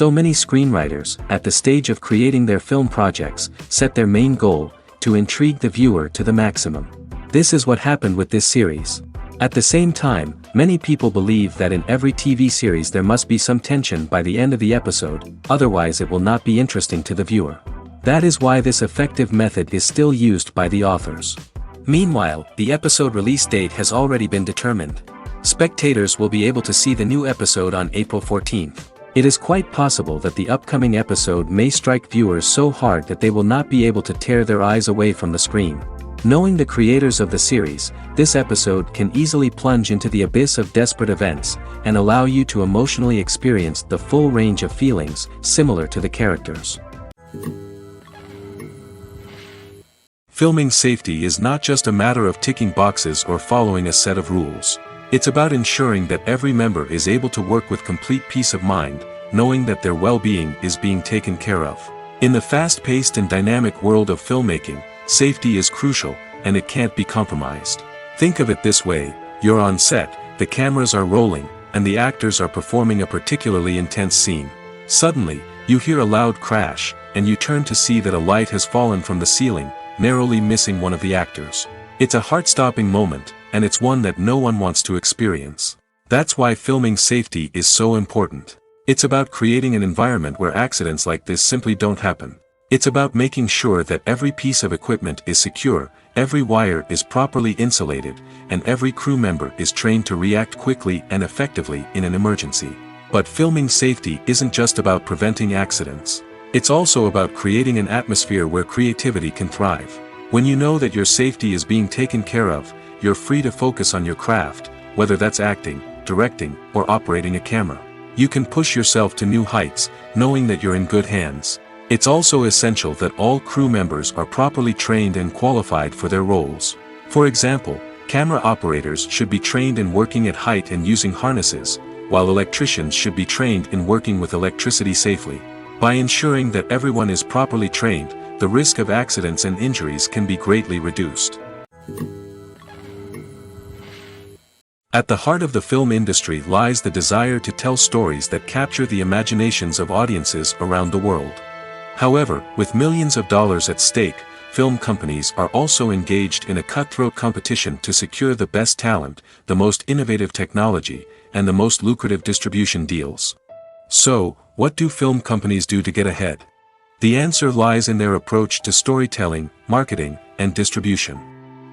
So many screenwriters, at the stage of creating their film projects, set their main goal, to intrigue the viewer to the maximum. This is what happened with this series. At the same time, many people believe that in every TV series there must be some tension by the end of the episode, otherwise it will not be interesting to the viewer. That is why this effective method is still used by the authors. Meanwhile, the episode release date has already been determined. Spectators will be able to see the new episode on April 14th. It is quite possible that the upcoming episode may strike viewers so hard that they will not be able to tear their eyes away from the screen. Knowing the creators of the series, this episode can easily plunge into the abyss of desperate events, and allow you to emotionally experience the full range of feelings, similar to the characters. Filming safety is not just a matter of ticking boxes or following a set of rules. It's about ensuring that every member is able to work with complete peace of mind, knowing that their well-being is being taken care of. In the fast-paced and dynamic world of filmmaking, safety is crucial, and it can't be compromised. Think of it this way: you're on set, the cameras are rolling, and the actors are performing a particularly intense scene. Suddenly, you hear a loud crash, and you turn to see that a light has fallen from the ceiling, narrowly missing one of the actors. It's a heart-stopping moment, and it's one that no one wants to experience. That's why filming safety is so important. It's about creating an environment where accidents like this simply don't happen. It's about making sure that every piece of equipment is secure, every wire is properly insulated, and every crew member is trained to react quickly and effectively in an emergency. But filming safety isn't just about preventing accidents. It's also about creating an atmosphere where creativity can thrive. When you know that your safety is being taken care of, you're free to focus on your craft, whether that's acting, directing, or operating a camera. You can push yourself to new heights, knowing that you're in good hands. It's also essential that all crew members are properly trained and qualified for their roles. For example, camera operators should be trained in working at height and using harnesses, while electricians should be trained in working with electricity safely. By ensuring that everyone is properly trained, the risk of accidents and injuries can be greatly reduced. At the heart of the film industry lies the desire to tell stories that capture the imaginations of audiences around the world. However, with millions of dollars at stake, film companies are also engaged in a cutthroat competition to secure the best talent, the most innovative technology, and the most lucrative distribution deals. So, what do film companies do to get ahead? The answer lies in their approach to storytelling, marketing, and distribution.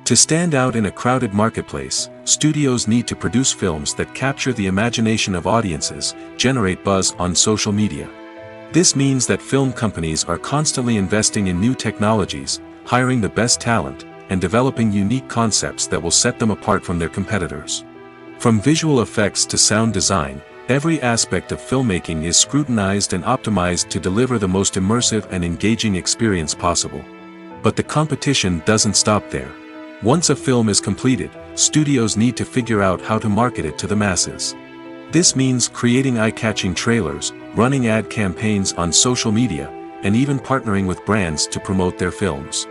To stand out in a crowded marketplace, studios need to produce films that capture the imagination of audiences, generate buzz on social media. This means that film companies are constantly investing in new technologies, hiring the best talent, and developing unique concepts that will set them apart from their competitors. From visual effects to sound design, every aspect of filmmaking is scrutinized and optimized to deliver the most immersive and engaging experience possible. But the competition doesn't stop there. Once a film is completed, studios need to figure out how to market it to the masses. This means creating eye-catching trailers, running ad campaigns on social media, and even partnering with brands to promote their films.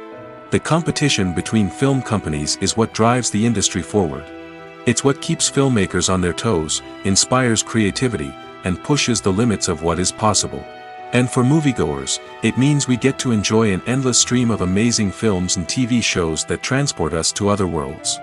The competition between film companies is what drives the industry forward. It's what keeps filmmakers on their toes, inspires creativity, and pushes the limits of what is possible. And for moviegoers, it means we get to enjoy an endless stream of amazing films and TV shows that transport us to other worlds.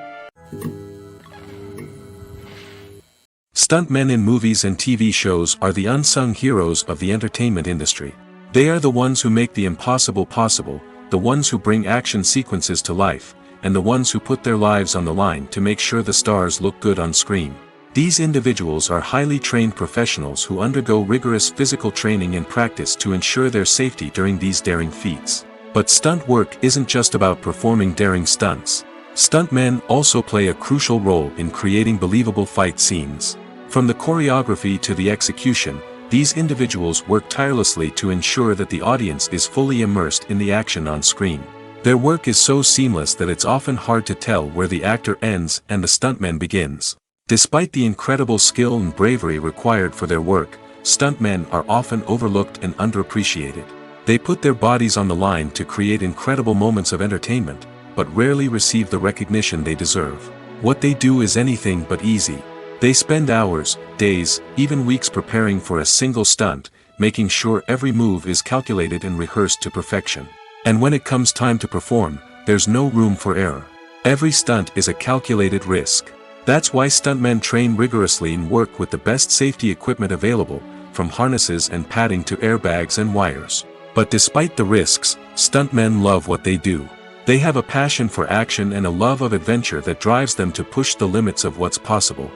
Stuntmen in movies and TV shows are the unsung heroes of the entertainment industry. They are the ones who make the impossible possible, the ones who bring action sequences to life, and the ones who put their lives on the line to make sure the stars look good on screen. These individuals are highly trained professionals who undergo rigorous physical training and practice to ensure their safety during these daring feats. But stunt work isn't just about performing daring stunts. Stuntmen also play a crucial role in creating believable fight scenes. From the choreography to the execution, these individuals work tirelessly to ensure that the audience is fully immersed in the action on screen. Their work is so seamless that it's often hard to tell where the actor ends and the stuntman begins. Despite the incredible skill and bravery required for their work, stuntmen are often overlooked and underappreciated. They put their bodies on the line to create incredible moments of entertainment, but rarely receive the recognition they deserve. What they do is anything but easy. They spend hours, days, even weeks preparing for a single stunt, making sure every move is calculated and rehearsed to perfection. And when it comes time to perform, there's no room for error. Every stunt is a calculated risk. That's why stuntmen train rigorously and work with the best safety equipment available, from harnesses and padding to airbags and wires. But despite the risks, stuntmen love what they do. They have a passion for action and a love of adventure that drives them to push the limits of what's possible.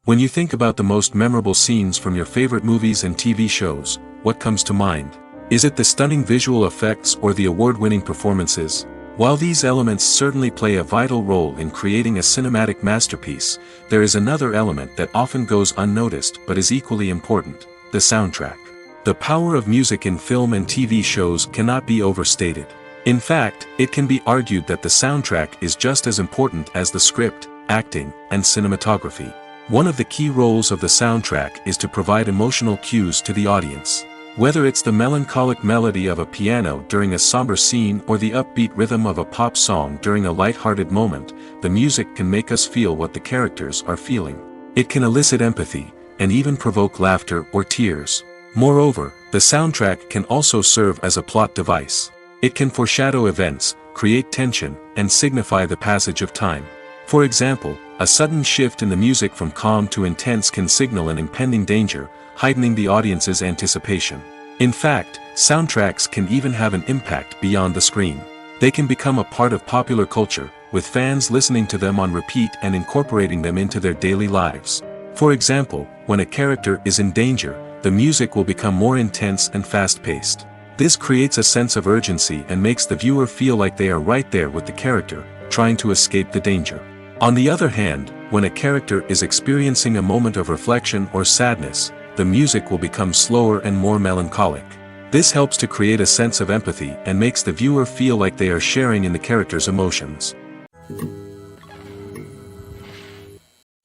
When you think about the most memorable scenes from your favorite movies and TV shows, what comes to mind? Is it the stunning visual effects or the award-winning performances? While these elements certainly play a vital role in creating a cinematic masterpiece, there is another element that often goes unnoticed but is equally important: the soundtrack. The power of music in film and TV shows cannot be overstated. In fact, it can be argued that the soundtrack is just as important as the script, acting, and cinematography. One of the key roles of the soundtrack is to provide emotional cues to the audience. Whether it's the melancholic melody of a piano during a somber scene or the upbeat rhythm of a pop song during a light-hearted moment, the music can make us feel what the characters are feeling. It can elicit empathy, and even provoke laughter or tears. Moreover, the soundtrack can also serve as a plot device. It can foreshadow events, create tension, and signify the passage of time. For example, a sudden shift in the music from calm to intense can signal an impending danger, heightening the audience's anticipation. In fact, soundtracks can even have an impact beyond the screen. They can become a part of popular culture, with fans listening to them on repeat and incorporating them into their daily lives. For example, when a character is in danger, the music will become more intense and fast-paced. This creates a sense of urgency and makes the viewer feel like they are right there with the character, trying to escape the danger. On the other hand, when a character is experiencing a moment of reflection or sadness, the music will become slower and more melancholic. This helps to create a sense of empathy and makes the viewer feel like they are sharing in the character's emotions.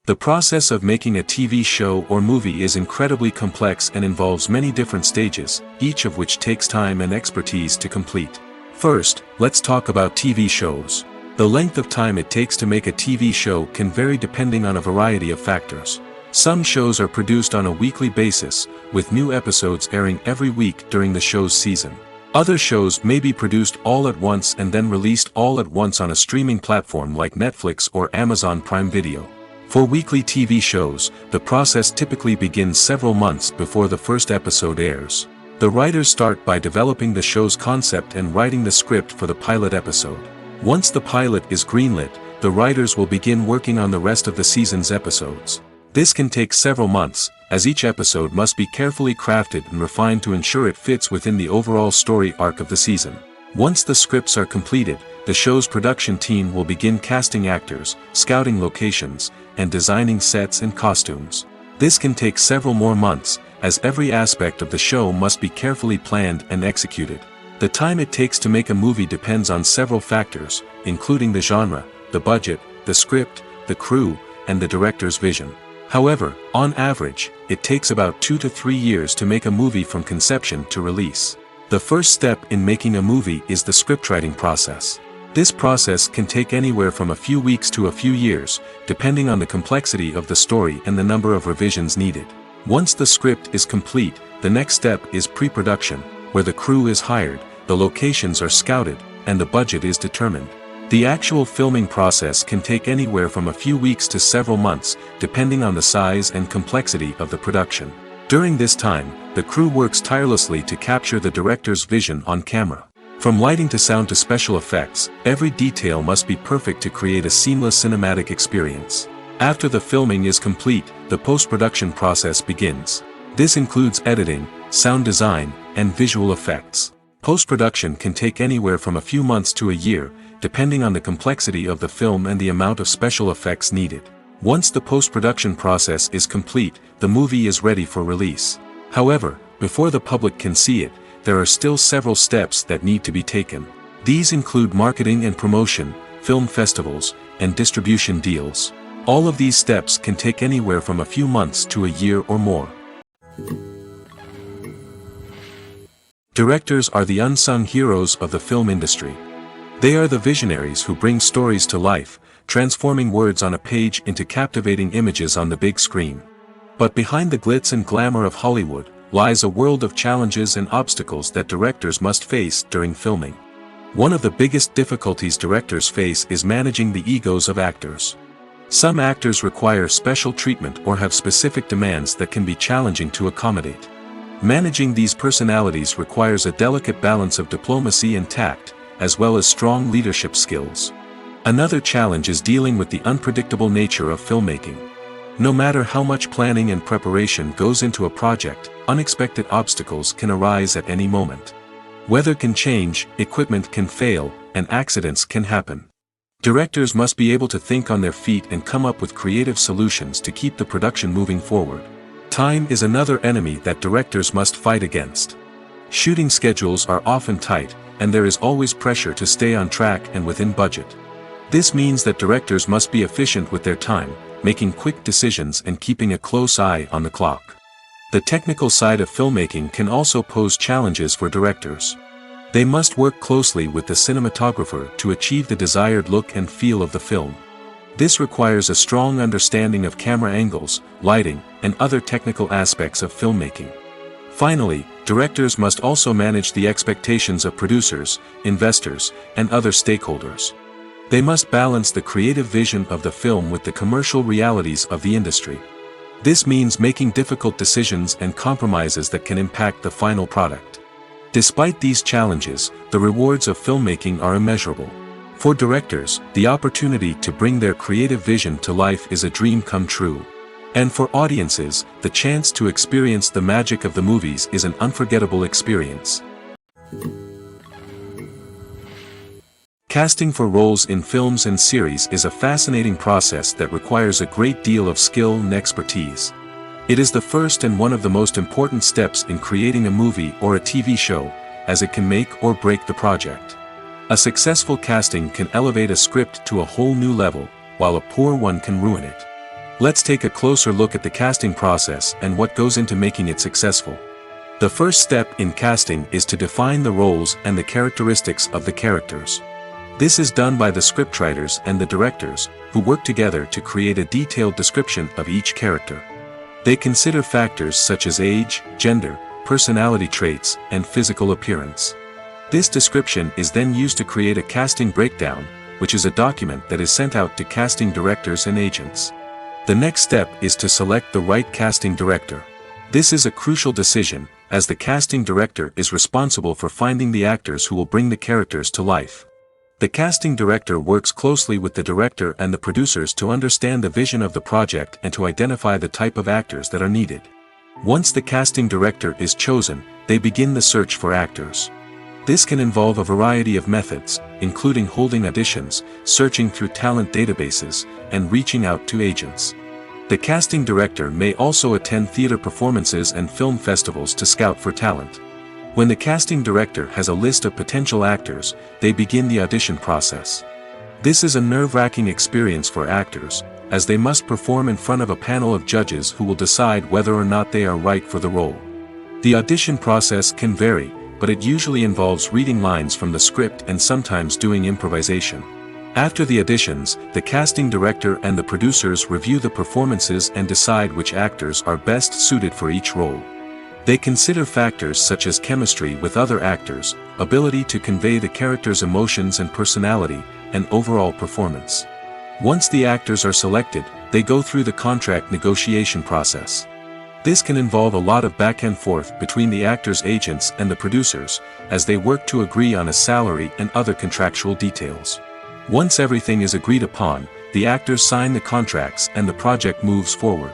The process of making a TV show or movie is incredibly complex and involves many different stages, each of which takes time and expertise to complete. First, let's talk about TV shows. The length of time it takes to make a TV show can vary depending on a variety of factors. Some shows are produced on a weekly basis, with new episodes airing every week during the show's season. Other shows may be produced all at once and then released all at once on a streaming platform like Netflix or Amazon Prime Video. For weekly TV shows, the process typically begins several months before the first episode airs. The writers start by developing the show's concept and writing the script for the pilot episode. Once the pilot is greenlit, the writers will begin working on the rest of the season's episodes. This can take several months, as each episode must be carefully crafted and refined to ensure it fits within the overall story arc of the season. Once the scripts are completed, the show's production team will begin casting actors, scouting locations, and designing sets and costumes. This can take several more months, as every aspect of the show must be carefully planned and executed. The time it takes to make a movie depends on several factors, including the genre, the budget, the script, the crew, and the director's vision. However, on average, it takes about 2 to 3 years to make a movie from conception to release. The first step in making a movie is the scriptwriting process. This process can take anywhere from a few weeks to a few years, depending on the complexity of the story and the number of revisions needed. Once the script is complete, the next step is pre-production, where the crew is hired, the locations are scouted, and the budget is determined. The actual filming process can take anywhere from a few weeks to several months, depending on the size and complexity of the production. During this time, the crew works tirelessly to capture the director's vision on camera. From lighting to sound to special effects, every detail must be perfect to create a seamless cinematic experience. After the filming is complete, the post-production process begins. This includes editing, sound design, and visual effects. Post-production can take anywhere from a few months to a year, depending on the complexity of the film and the amount of special effects needed. Once the post-production process is complete, the movie is ready for release. However, before the public can see it, there are still several steps that need to be taken. These include marketing and promotion, film festivals, and distribution deals. All of these steps can take anywhere from a few months to a year or more. Directors are the unsung heroes of the film industry. They are the visionaries who bring stories to life, transforming words on a page into captivating images on the big screen. But behind the glitz and glamour of Hollywood, lies a world of challenges and obstacles that directors must face during filming. One of the biggest difficulties directors face is managing the egos of actors. Some actors require special treatment or have specific demands that can be challenging to accommodate. Managing these personalities requires a delicate balance of diplomacy and tact, as well as strong leadership skills. Another challenge is dealing with the unpredictable nature of filmmaking. No matter how much planning and preparation goes into a project, unexpected obstacles can arise at any moment. Weather can change, equipment can fail, and accidents can happen. Directors must be able to think on their feet and come up with creative solutions to keep the production moving forward. Time is another enemy that directors must fight against. Shooting schedules are often tight, and there is always pressure to stay on track and within budget. This means that directors must be efficient with their time, making quick decisions and keeping a close eye on the clock. The technical side of filmmaking can also pose challenges for directors. They must work closely with the cinematographer to achieve the desired look and feel of the film. This requires a strong understanding of camera angles, lighting, and other technical aspects of filmmaking. Finally, directors must also manage the expectations of producers, investors, and other stakeholders. They must balance the creative vision of the film with the commercial realities of the industry. This means making difficult decisions and compromises that can impact the final product. Despite these challenges, the rewards of filmmaking are immeasurable. For directors, the opportunity to bring their creative vision to life is a dream come true. And for audiences, the chance to experience the magic of the movies is an unforgettable experience. Casting for roles in films and series is a fascinating process that requires a great deal of skill and expertise. It is the first and one of the most important steps in creating a movie or a TV show, as it can make or break the project. A successful casting can elevate a script to a whole new level, while a poor one can ruin it. Let's take a closer look at the casting process and what goes into making it successful. The first step in casting is to define the roles and the characteristics of the characters. This is done by the scriptwriters and the directors, who work together to create a detailed description of each character. They consider factors such as age, gender, personality traits, and physical appearance. This description is then used to create a casting breakdown, which is a document that is sent out to casting directors and agents. The next step is to select the right casting director. This is a crucial decision, as the casting director is responsible for finding the actors who will bring the characters to life. The casting director works closely with the director and the producers to understand the vision of the project and to identify the type of actors that are needed. Once the casting director is chosen, they begin the search for actors. This can involve a variety of methods, including holding auditions, searching through talent databases, and reaching out to agents. The casting director may also attend theater performances and film festivals to scout for talent. When the casting director has a list of potential actors, they begin the audition process. This is a nerve-wracking experience for actors, as they must perform in front of a panel of judges who will decide whether or not they are right for the role. The audition process can vary, but it usually involves reading lines from the script and sometimes doing improvisation. After the auditions, the casting director and the producers review the performances and decide which actors are best suited for each role. They consider factors such as chemistry with other actors, ability to convey the character's emotions and personality, and overall performance. Once the actors are selected, they go through the contract negotiation process. This can involve a lot of back and forth between the actors' agents and the producers, as they work to agree on a salary and other contractual details. Once everything is agreed upon, the actors sign the contracts and the project moves forward.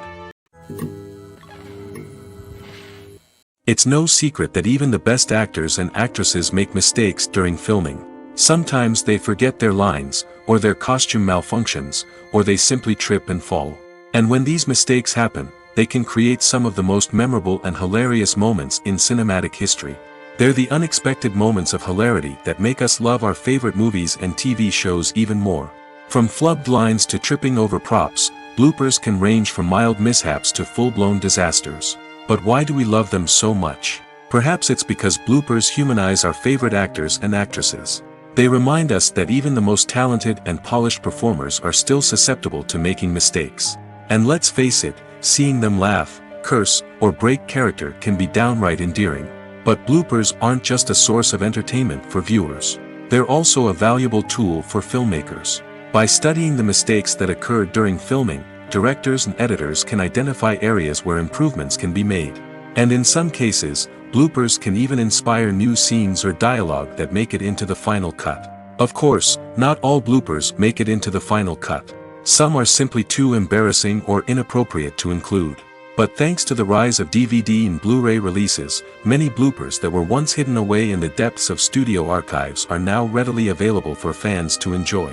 It's no secret that even the best actors and actresses make mistakes during filming. Sometimes they forget their lines, or their costume malfunctions, or they simply trip and fall. And when these mistakes happen, they can create some of the most memorable and hilarious moments in cinematic history. They're the unexpected moments of hilarity that make us love our favorite movies and TV shows even more. From flubbed lines to tripping over props, bloopers can range from mild mishaps to full-blown disasters. But why do we love them so much? Perhaps it's because bloopers humanize our favorite actors and actresses. They remind us that even the most talented and polished performers are still susceptible to making mistakes. And let's face it, Seeing them laugh, curse, or break character can be downright endearing. But bloopers aren't just a source of entertainment for viewers. They're also a valuable tool for filmmakers. By studying the mistakes that occurred during filming, directors and editors can identify areas where improvements can be made. And in some cases, bloopers can even inspire new scenes or dialogue that make it into the final cut. Of course, not all bloopers make it into the final cut. Some are simply too embarrassing or inappropriate to include. But thanks to the rise of DVD and Blu-ray releases, many bloopers that were once hidden away in the depths of studio archives are now readily available for fans to enjoy.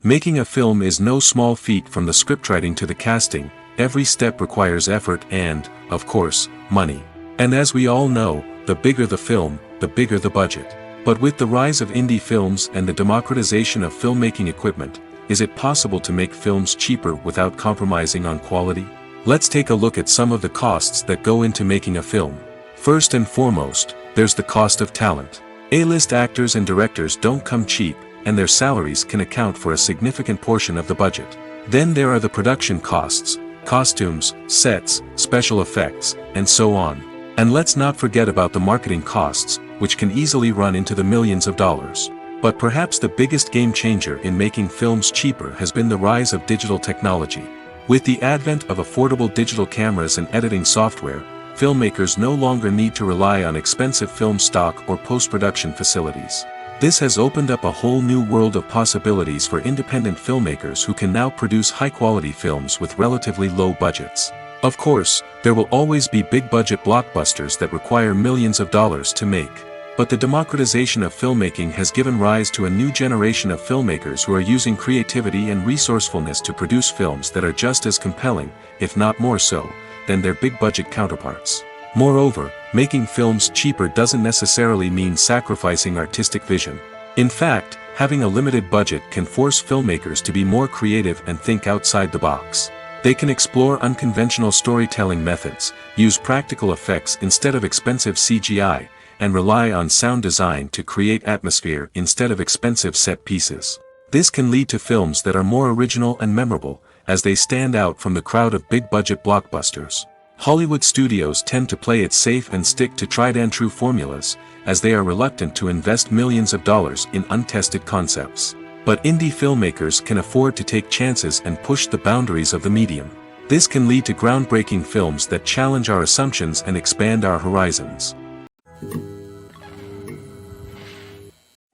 Making a film is no small feat. From the scriptwriting to the casting, every step requires effort and, of course, money. And as we all know, the bigger the film, the bigger the budget. But with the rise of indie films and the democratization of filmmaking equipment, is it possible to make films cheaper without compromising on quality? Let's take a look at some of the costs that go into making a film. First and foremost, there's the cost of talent. A-list actors and directors don't come cheap, and their salaries can account for a significant portion of the budget. Then there are the production costs, costumes, sets, special effects, and so on. And let's not forget about the marketing costs, which can easily run into the millions of dollars. But perhaps the biggest game changer in making films cheaper has been the rise of digital technology. With the advent of affordable digital cameras and editing software, filmmakers no longer need to rely on expensive film stock or post-production facilities. This has opened up a whole new world of possibilities for independent filmmakers who can now produce high-quality films with relatively low budgets. Of course, there will always be big-budget blockbusters that require millions of dollars to make. But the democratization of filmmaking has given rise to a new generation of filmmakers who are using creativity and resourcefulness to produce films that are just as compelling, if not more so, than their big-budget counterparts. Moreover, making films cheaper doesn't necessarily mean sacrificing artistic vision. In fact, having a limited budget can force filmmakers to be more creative and think outside the box. They can explore unconventional storytelling methods, use practical effects instead of expensive CGI, and rely on sound design to create atmosphere instead of expensive set pieces. This can lead to films that are more original and memorable, as they stand out from the crowd of big-budget blockbusters. Hollywood studios tend to play it safe and stick to tried-and-true formulas, as they are reluctant to invest millions of dollars in untested concepts. But indie filmmakers can afford to take chances and push the boundaries of the medium. This can lead to groundbreaking films that challenge our assumptions and expand our horizons.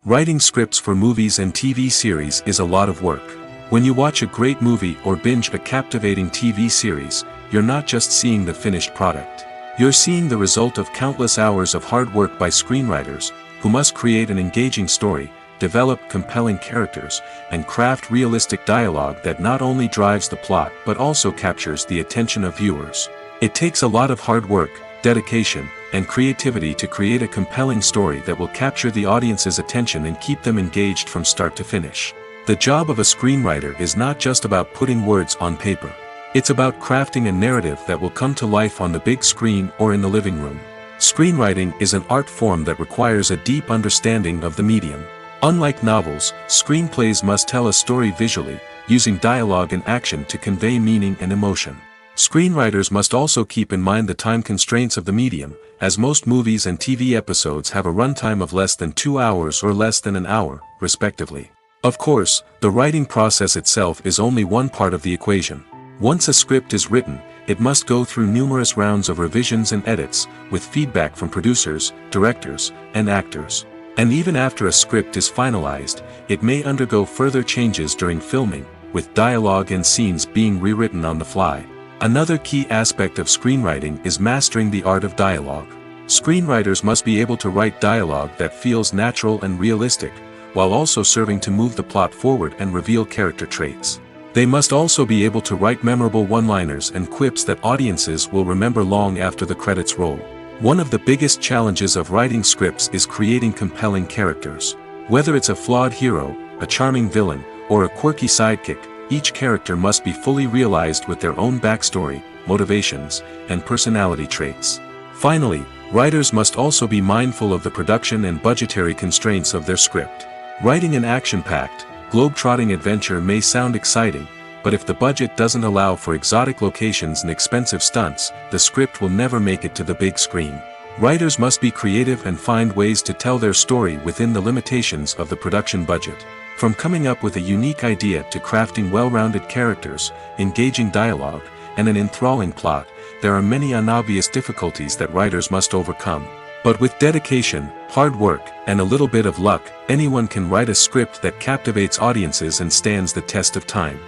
Writing scripts for movies and TV series is a lot of work. When you watch a great movie or binge a captivating TV series, you're not just seeing the finished product. You're seeing the result of countless hours of hard work by screenwriters, who must create an engaging story, develop compelling characters, and craft realistic dialogue that not only drives the plot but also captures the attention of viewers. It takes a lot of hard work, dedication, and creativity to create a compelling story that will capture the audience's attention and keep them engaged from start to finish. The job of a screenwriter is not just about putting words on paper. It's about crafting a narrative that will come to life on the big screen or in the living room. Screenwriting is an art form that requires a deep understanding of the medium. Unlike novels, screenplays must tell a story visually, using dialogue and action to convey meaning and emotion. Screenwriters must also keep in mind the time constraints of the medium, as most movies and TV episodes have a runtime of less than 2 hours or less than an hour, respectively. Of course, the writing process itself is only one part of the equation. Once a script is written, it must go through numerous rounds of revisions and edits, with feedback from producers, directors, and actors. And even after a script is finalized, it may undergo further changes during filming, with dialogue and scenes being rewritten on the fly. Another key aspect of screenwriting is mastering the art of dialogue. Screenwriters must be able to write dialogue that feels natural and realistic, while also serving to move the plot forward and reveal character traits. They must also be able to write memorable one-liners and quips that audiences will remember long after the credits roll. One of the biggest challenges of writing scripts is creating compelling characters. Whether it's a flawed hero, a charming villain, or a quirky sidekick, each character must be fully realized with their own backstory, motivations, and personality traits. Finally, writers must also be mindful of the production and budgetary constraints of their script. Writing an action-packed, globe-trotting adventure may sound exciting, but if the budget doesn't allow for exotic locations and expensive stunts, the script will never make it to the big screen. Writers must be creative and find ways to tell their story within the limitations of the production budget. From coming up with a unique idea to crafting well-rounded characters, engaging dialogue, and an enthralling plot, there are many unobvious difficulties that writers must overcome. But with dedication, hard work, and a little bit of luck, anyone can write a script that captivates audiences and stands the test of time.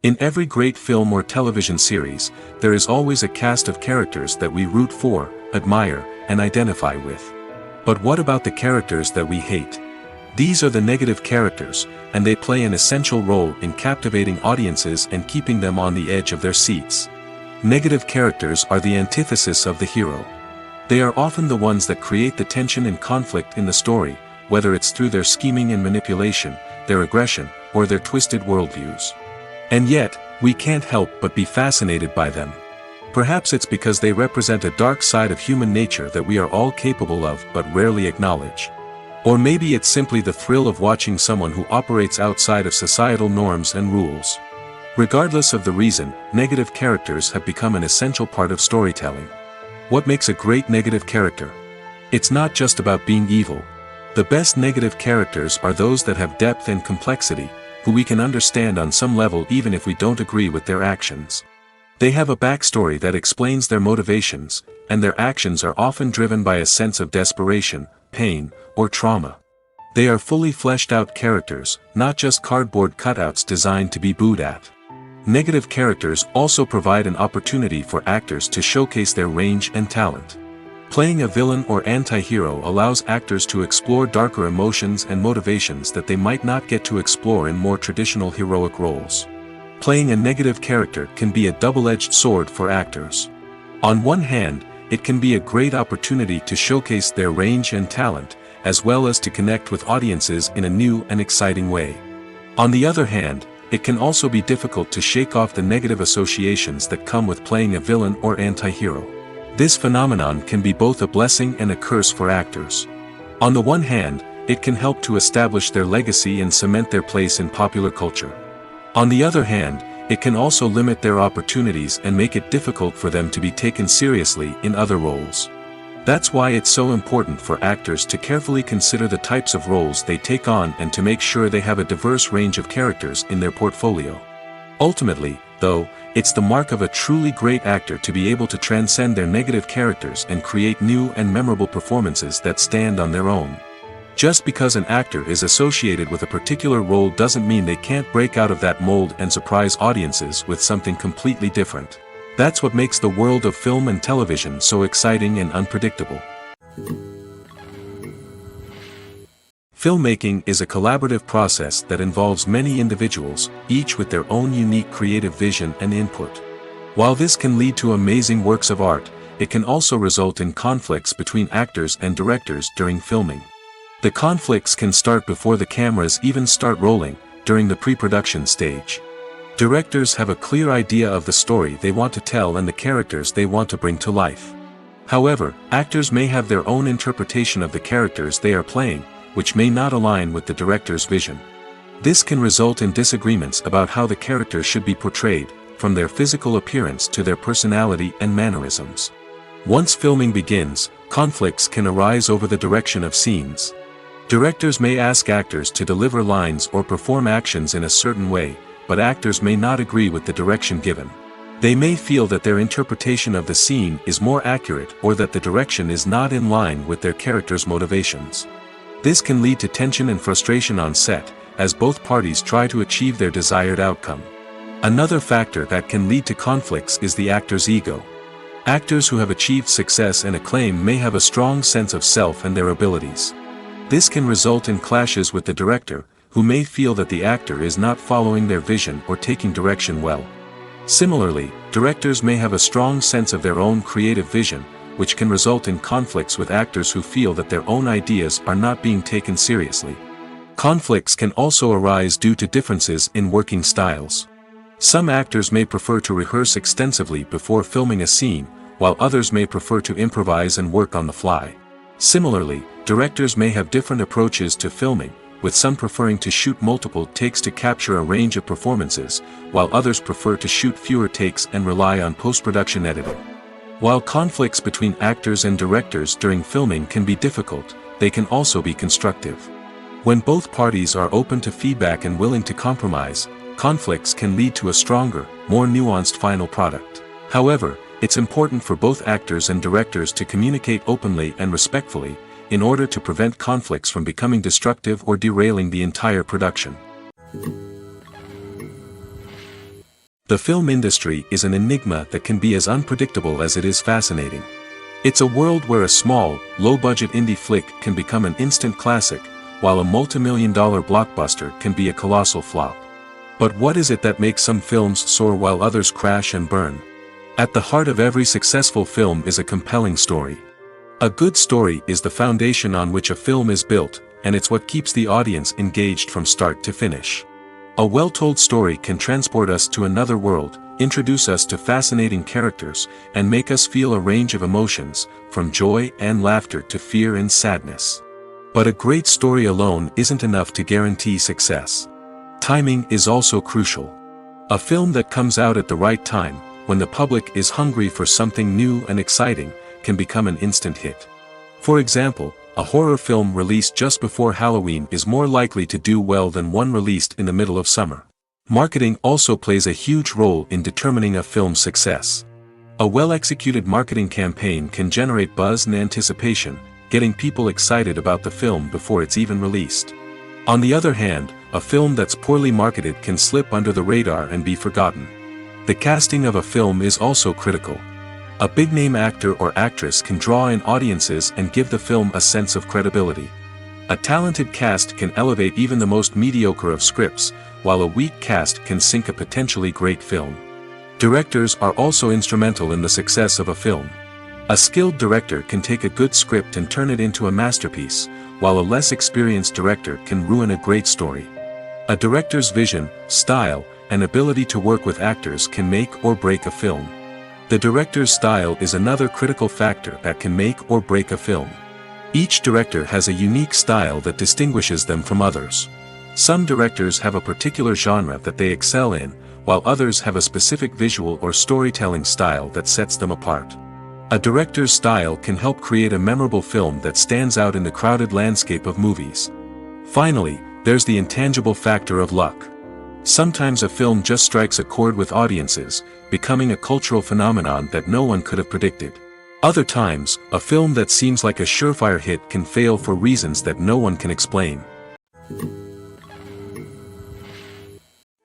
In every great film or television series, there is always a cast of characters that we root for, admire, and identify with. But what about the characters that we hate? These are the negative characters, and they play an essential role in captivating audiences and keeping them on the edge of their seats. Negative characters are the antithesis of the hero. They are often the ones that create the tension and conflict in the story, whether it's through their scheming and manipulation, their aggression, or their twisted worldviews. And yet, we can't help but be fascinated by them. Perhaps it's because they represent a dark side of human nature that we are all capable of but rarely acknowledge. Or maybe it's simply the thrill of watching someone who operates outside of societal norms and rules. Regardless of the reason, negative characters have become an essential part of storytelling. What makes a great negative character? It's not just about being evil. The best negative characters are those that have depth and complexity, who we can understand on some level even if we don't agree with their actions. They have a backstory that explains their motivations, and their actions are often driven by a sense of desperation, pain, or trauma. They are fully fleshed out characters, not just cardboard cutouts designed to be booed at. Negative characters also provide an opportunity for actors to showcase their range and talent. Playing a villain or anti-hero allows actors to explore darker emotions and motivations that they might not get to explore in more traditional heroic roles. Playing a negative character can be a double-edged sword for actors. On one hand, it can be a great opportunity to showcase their range and talent, as well as to connect with audiences in a new and exciting way. On the other hand, it can also be difficult to shake off the negative associations that come with playing a villain or anti-hero. This phenomenon can be both a blessing and a curse for actors. On the one hand, it can help to establish their legacy and cement their place in popular culture. On the other hand, it can also limit their opportunities and make it difficult for them to be taken seriously in other roles. That's why it's so important for actors to carefully consider the types of roles they take on and to make sure they have a diverse range of characters in their portfolio. Ultimately, though, it's the mark of a truly great actor to be able to transcend their negative characters and create new and memorable performances that stand on their own. Just because an actor is associated with a particular role doesn't mean they can't break out of that mold and surprise audiences with something completely different. That's what makes the world of film and television so exciting and unpredictable. Filmmaking is a collaborative process that involves many individuals, each with their own unique creative vision and input. While this can lead to amazing works of art, it can also result in conflicts between actors and directors during filming. The conflicts can start before the cameras even start rolling, during the pre-production stage. Directors have a clear idea of the story they want to tell and the characters they want to bring to life. However, actors may have their own interpretation of the characters they are playing, which may not align with the director's vision. This can result in disagreements about how the characters should be portrayed, from their physical appearance to their personality and mannerisms. Once filming begins, conflicts can arise over the direction of scenes. Directors may ask actors to deliver lines or perform actions in a certain way, but actors may not agree with the direction given. They may feel that their interpretation of the scene is more accurate or that the direction is not in line with their character's motivations. This can lead to tension and frustration on set, as both parties try to achieve their desired outcome. Another factor that can lead to conflicts is the actor's ego. Actors who have achieved success and acclaim may have a strong sense of self and their abilities. This can result in clashes with the director, who may feel that the actor is not following their vision or taking direction well. Similarly, directors may have a strong sense of their own creative vision, which can result in conflicts with actors who feel that their own ideas are not being taken seriously. Conflicts can also arise due to differences in working styles. Some actors may prefer to rehearse extensively before filming a scene, while others may prefer to improvise and work on the fly. Similarly, directors may have different approaches to filming, with some preferring to shoot multiple takes to capture a range of performances, while others prefer to shoot fewer takes and rely on post-production editing. While conflicts between actors and directors during filming can be difficult, they can also be constructive. When both parties are open to feedback and willing to compromise, conflicts can lead to a stronger, more nuanced final product. However, it's important for both actors and directors to communicate openly and respectfully, in order to prevent conflicts from becoming destructive or derailing the entire production. The film industry is an enigma that can be as unpredictable as it is fascinating. It's a world where a small, low-budget indie flick can become an instant classic, while a multi-million-dollar blockbuster can be a colossal flop. But what is it that makes some films soar while others crash and burn? At the heart of every successful film is a compelling story. A good story is the foundation on which a film is built, and it's what keeps the audience engaged from start to finish. A well-told story can transport us to another world, introduce us to fascinating characters, and make us feel a range of emotions, from joy and laughter to fear and sadness. But a great story alone isn't enough to guarantee success. Timing is also crucial. A film that comes out at the right time, when the public is hungry for something new and exciting, can become an instant hit. For example, a horror film released just before Halloween is more likely to do well than one released in the middle of summer. Marketing also plays a huge role in determining a film's success. A well-executed marketing campaign can generate buzz and anticipation, getting people excited about the film before it's even released. On the other hand, a film that's poorly marketed can slip under the radar and be forgotten. The casting of a film is also critical. A big-name actor or actress can draw in audiences and give the film a sense of credibility. A talented cast can elevate even the most mediocre of scripts, while a weak cast can sink a potentially great film. Directors are also instrumental in the success of a film. A skilled director can take a good script and turn it into a masterpiece, while a less experienced director can ruin a great story. A director's vision, style, and ability to work with actors can make or break a film. The director's style is another critical factor that can make or break a film. Each director has a unique style that distinguishes them from others. Some directors have a particular genre that they excel in, while others have a specific visual or storytelling style that sets them apart. A director's style can help create a memorable film that stands out in the crowded landscape of movies. Finally, there's the intangible factor of luck. Sometimes a film just strikes a chord with audiences, becoming a cultural phenomenon that no one could have predicted. Other times, a film that seems like a surefire hit can fail for reasons that no one can explain.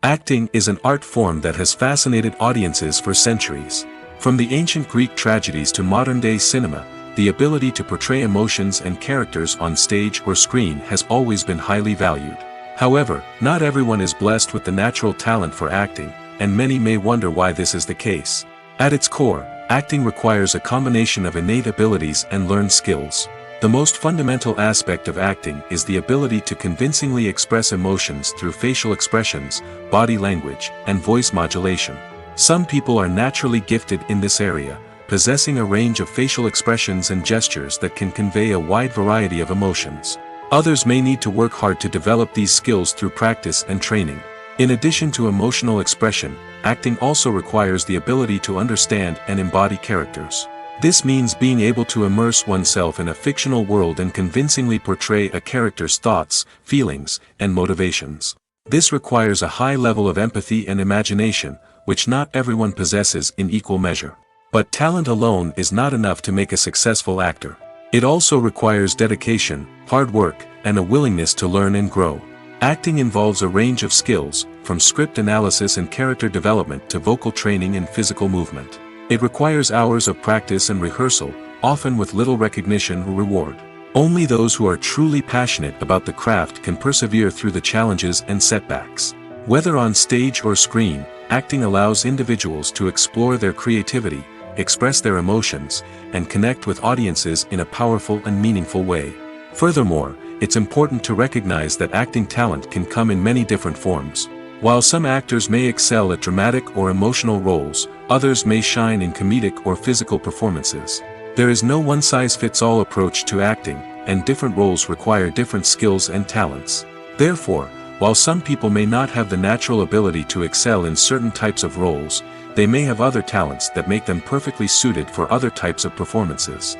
Acting is an art form that has fascinated audiences for centuries. From the ancient Greek tragedies to modern-day cinema, the ability to portray emotions and characters on stage or screen has always been highly valued. However, not everyone is blessed with the natural talent for acting, and many may wonder why this is the case. At its core, acting requires a combination of innate abilities and learned skills. The most fundamental aspect of acting is the ability to convincingly express emotions through facial expressions, body language, and voice modulation. Some people are naturally gifted in this area, possessing a range of facial expressions and gestures that can convey a wide variety of emotions. Others may need to work hard to develop these skills through practice and training. In addition to emotional expression, acting also requires the ability to understand and embody characters. This means being able to immerse oneself in a fictional world and convincingly portray a character's thoughts, feelings, and motivations. This requires a high level of empathy and imagination, which not everyone possesses in equal measure. But talent alone is not enough to make a successful actor. It also requires dedication, hard work, and a willingness to learn and grow. Acting involves a range of skills, from script analysis and character development to vocal training and physical movement. It requires hours of practice and rehearsal, often with little recognition or reward. Only those who are truly passionate about the craft can persevere through the challenges and setbacks. Whether on stage or screen, acting allows individuals to explore their creativity, express their emotions, and connect with audiences in a powerful and meaningful way. Furthermore, it's important to recognize that acting talent can come in many different forms. While some actors may excel at dramatic or emotional roles, others may shine in comedic or physical performances. There is no one-size-fits-all approach to acting, and different roles require different skills and talents. Therefore, while some people may not have the natural ability to excel in certain types of roles, they may have other talents that make them perfectly suited for other types of performances.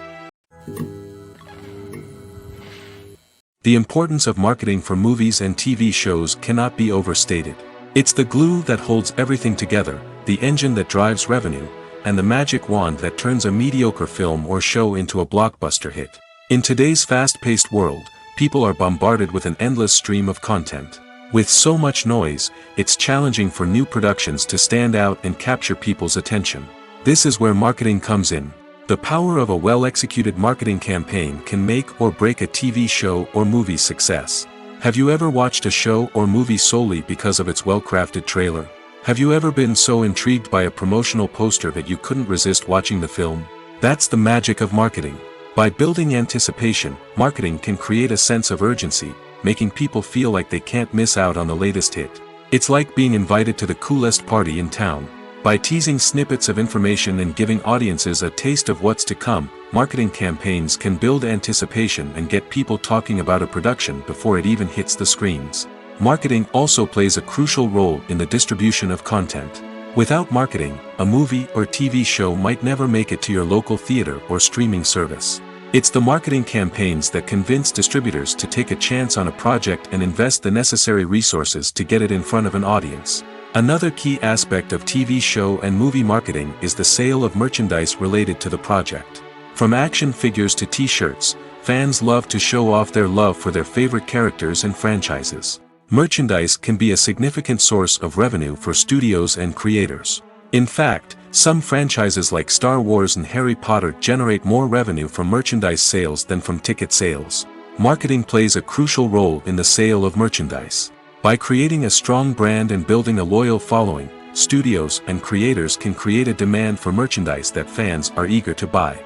The importance of marketing for movies and TV shows cannot be overstated. It's the glue that holds everything together, the engine that drives revenue, and the magic wand that turns a mediocre film or show into a blockbuster hit. In today's fast-paced world, people are bombarded with an endless stream of content. With so much noise, it's challenging for new productions to stand out and capture people's attention. This is where marketing comes in. The power of a well-executed marketing campaign can make or break a TV show or movie's success. Have you ever watched a show or movie solely because of its well-crafted trailer? Have you ever been so intrigued by a promotional poster that you couldn't resist watching the film? That's the magic of marketing. By building anticipation, marketing can create a sense of urgency, making people feel like they can't miss out on the latest hit. It's like being invited to the coolest party in town. By teasing snippets of information and giving audiences a taste of what's to come, marketing campaigns can build anticipation and get people talking about a production before it even hits the screens. Marketing also plays a crucial role in the distribution of content. Without marketing, a movie or TV show might never make it to your local theater or streaming service. It's the marketing campaigns that convince distributors to take a chance on a project and invest the necessary resources to get it in front of an audience. Another key aspect of TV show and movie marketing is the sale of merchandise related to the project. From action figures to t-shirts, fans love to show off their love for their favorite characters and franchises. Merchandise can be a significant source of revenue for studios and creators. In fact, some franchises like Star Wars and Harry Potter generate more revenue from merchandise sales than from ticket sales. Marketing plays a crucial role in the sale of merchandise. By creating a strong brand and building a loyal following, studios and creators can create a demand for merchandise that fans are eager to buy.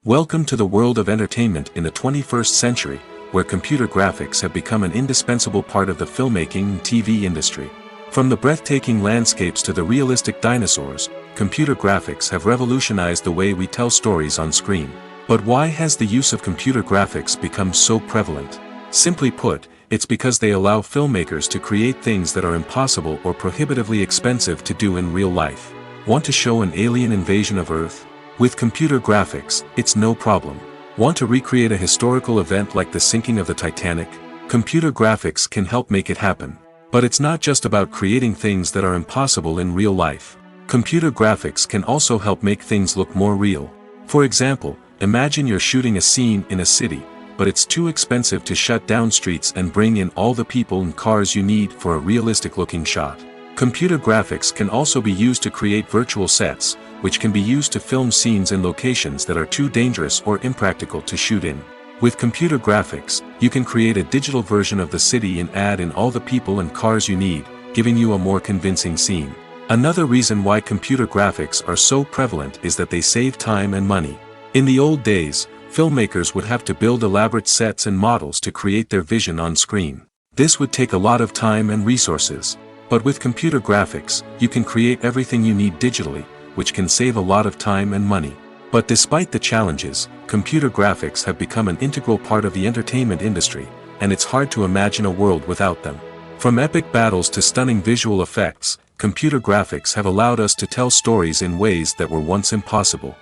Welcome to the world of entertainment in the 21st century, where computer graphics have become an indispensable part of the filmmaking and TV industry. From the breathtaking landscapes to the realistic dinosaurs, computer graphics have revolutionized the way we tell stories on screen. But why has the use of computer graphics become so prevalent? Simply put, it's because they allow filmmakers to create things that are impossible or prohibitively expensive to do in real life. Want to show an alien invasion of Earth? With computer graphics, it's no problem. Want to recreate a historical event like the sinking of the Titanic? Computer graphics can help make it happen. But it's not just about creating things that are impossible in real life. Computer graphics can also help make things look more real. For example, imagine you're shooting a scene in a city, but it's too expensive to shut down streets and bring in all the people and cars you need for a realistic-looking shot. Computer graphics can also be used to create virtual sets, which can be used to film scenes in locations that are too dangerous or impractical to shoot in. With computer graphics, you can create a digital version of the city and add in all the people and cars you need, giving you a more convincing scene. Another reason why computer graphics are so prevalent is that they save time and money. In the old days, filmmakers would have to build elaborate sets and models to create their vision on screen. This would take a lot of time and resources. But with computer graphics, you can create everything you need digitally, which can save a lot of time and money. But despite the challenges, computer graphics have become an integral part of the entertainment industry, and it's hard to imagine a world without them. From epic battles to stunning visual effects, computer graphics have allowed us to tell stories in ways that were once impossible.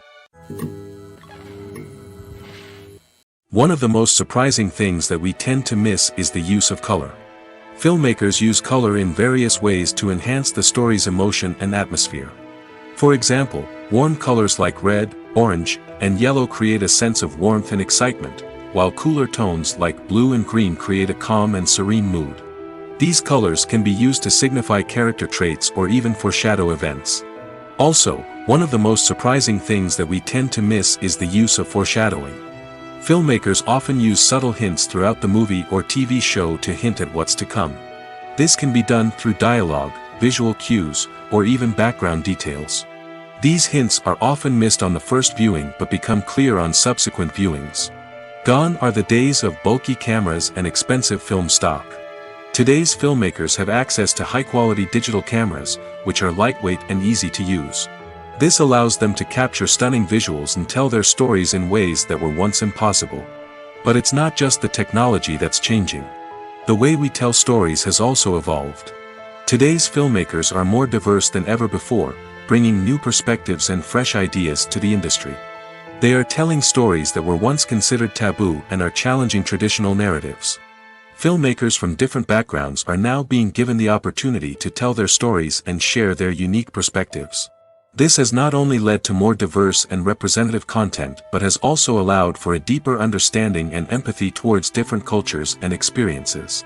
One of the most surprising things that we tend to miss is the use of color. Filmmakers use color in various ways to enhance the story's emotion and atmosphere. For example, warm colors like red, orange, and yellow create a sense of warmth and excitement, while cooler tones like blue and green create a calm and serene mood. These colors can be used to signify character traits or even foreshadow events. Also, one of the most surprising things that we tend to miss is the use of foreshadowing. Filmmakers often use subtle hints throughout the movie or TV show to hint at what's to come. This can be done through dialogue, visual cues, or even background details. These hints are often missed on the first viewing but become clear on subsequent viewings. Gone are the days of bulky cameras and expensive film stock. Today's filmmakers have access to high-quality digital cameras, which are lightweight and easy to use. This allows them to capture stunning visuals and tell their stories in ways that were once impossible. But it's not just the technology that's changing. The way we tell stories has also evolved. Today's filmmakers are more diverse than ever before, bringing new perspectives and fresh ideas to the industry. They are telling stories that were once considered taboo and are challenging traditional narratives. Filmmakers from different backgrounds are now being given the opportunity to tell their stories and share their unique perspectives. This has not only led to more diverse and representative content but has also allowed for a deeper understanding and empathy towards different cultures and experiences.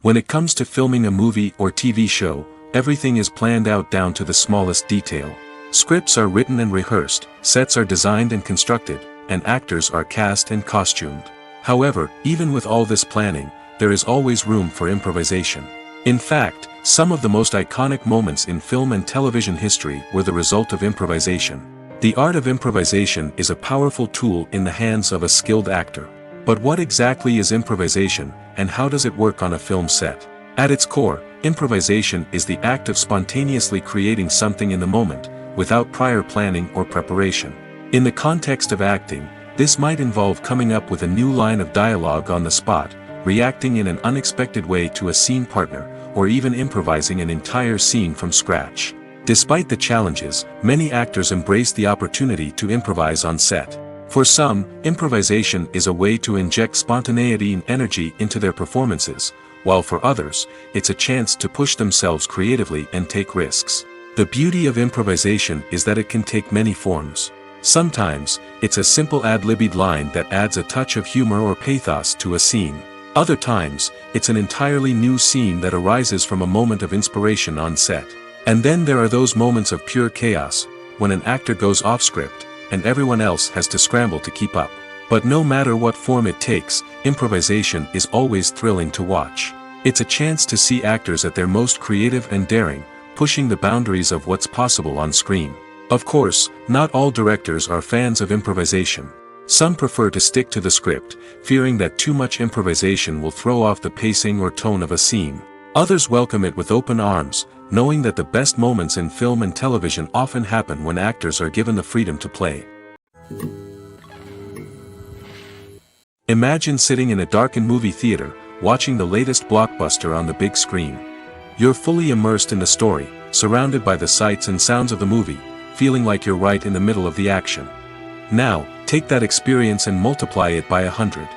When it comes to filming a movie or TV show, everything is planned out down to the smallest detail. Scripts are written and rehearsed, sets are designed and constructed, and actors are cast and costumed. However, even with all this planning, there is always room for improvisation. In fact, some of the most iconic moments in film and television history were the result of improvisation. The art of improvisation is a powerful tool in the hands of a skilled actor. But what exactly is improvisation, and how does it work on a film set? At its core, improvisation is the act of spontaneously creating something in the moment, without prior planning or preparation. In the context of acting, this might involve coming up with a new line of dialogue on the spot, reacting in an unexpected way to a scene partner, or even improvising an entire scene from scratch. Despite the challenges, many actors embrace the opportunity to improvise on set. For some, improvisation is a way to inject spontaneity and energy into their performances, while for others, it's a chance to push themselves creatively and take risks. The beauty of improvisation is that it can take many forms. Sometimes, it's a simple ad-libbed line that adds a touch of humor or pathos to a scene. Other times, it's an entirely new scene that arises from a moment of inspiration on set. And then there are those moments of pure chaos, when an actor goes off script, and everyone else has to scramble to keep up. But no matter what form it takes, improvisation is always thrilling to watch. It's a chance to see actors at their most creative and daring, pushing the boundaries of what's possible on screen. Of course, not all directors are fans of improvisation. Some prefer to stick to the script, fearing that too much improvisation will throw off the pacing or tone of a scene. Others welcome it with open arms, knowing that the best moments in film and television often happen when actors are given the freedom to play. Imagine sitting in a darkened movie theater, watching the latest blockbuster on the big screen. You're fully immersed in the story, surrounded by the sights and sounds of the movie, feeling like you're right in the middle of the action. Now, take that experience and multiply it by 100.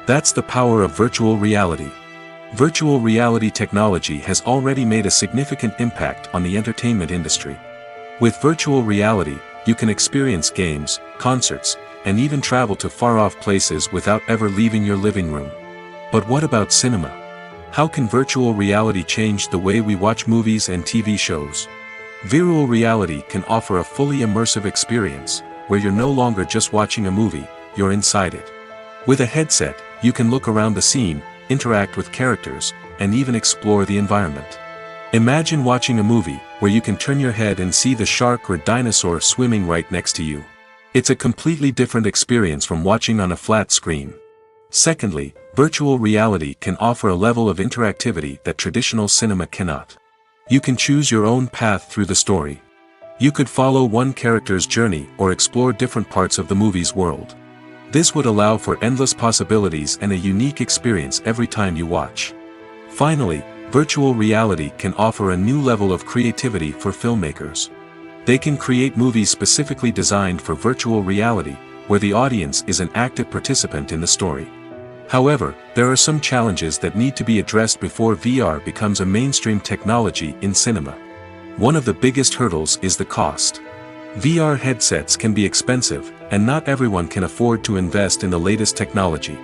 That's the power of virtual reality. Virtual reality technology has already made a significant impact on the entertainment industry. With virtual reality, you can experience games, concerts, and even travel to far-off places without ever leaving your living room. But what about cinema? How can virtual reality change the way we watch movies and TV shows? Virtual reality can offer a fully immersive experience, where you're no longer just watching a movie, you're inside it. With a headset, you can look around the scene, interact with characters, and even explore the environment. Imagine watching a movie, where you can turn your head and see the shark or dinosaur swimming right next to you. It's a completely different experience from watching on a flat screen. Secondly, virtual reality can offer a level of interactivity that traditional cinema cannot. You can choose your own path through the story. You could follow one character's journey or explore different parts of the movie's world. This would allow for endless possibilities and a unique experience every time you watch. Finally, virtual reality can offer a new level of creativity for filmmakers. They can create movies specifically designed for virtual reality, where the audience is an active participant in the story. However, there are some challenges that need to be addressed before VR becomes a mainstream technology in cinema. One of the biggest hurdles is the cost. VR headsets can be expensive, and not everyone can afford to invest in the latest technology.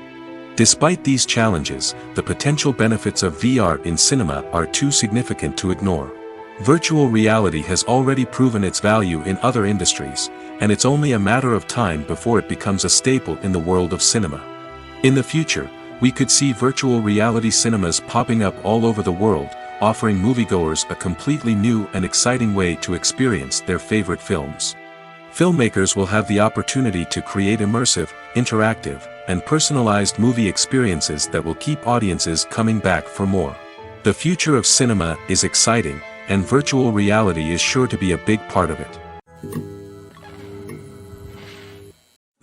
Despite these challenges, the potential benefits of VR in cinema are too significant to ignore. Virtual reality has already proven its value in other industries, and it's only a matter of time before it becomes a staple in the world of cinema. In the future, we could see virtual reality cinemas popping up all over the world, offering moviegoers a completely new and exciting way to experience their favorite films. Filmmakers will have the opportunity to create immersive, interactive, and personalized movie experiences that will keep audiences coming back for more. The future of cinema is exciting, and virtual reality is sure to be a big part of it.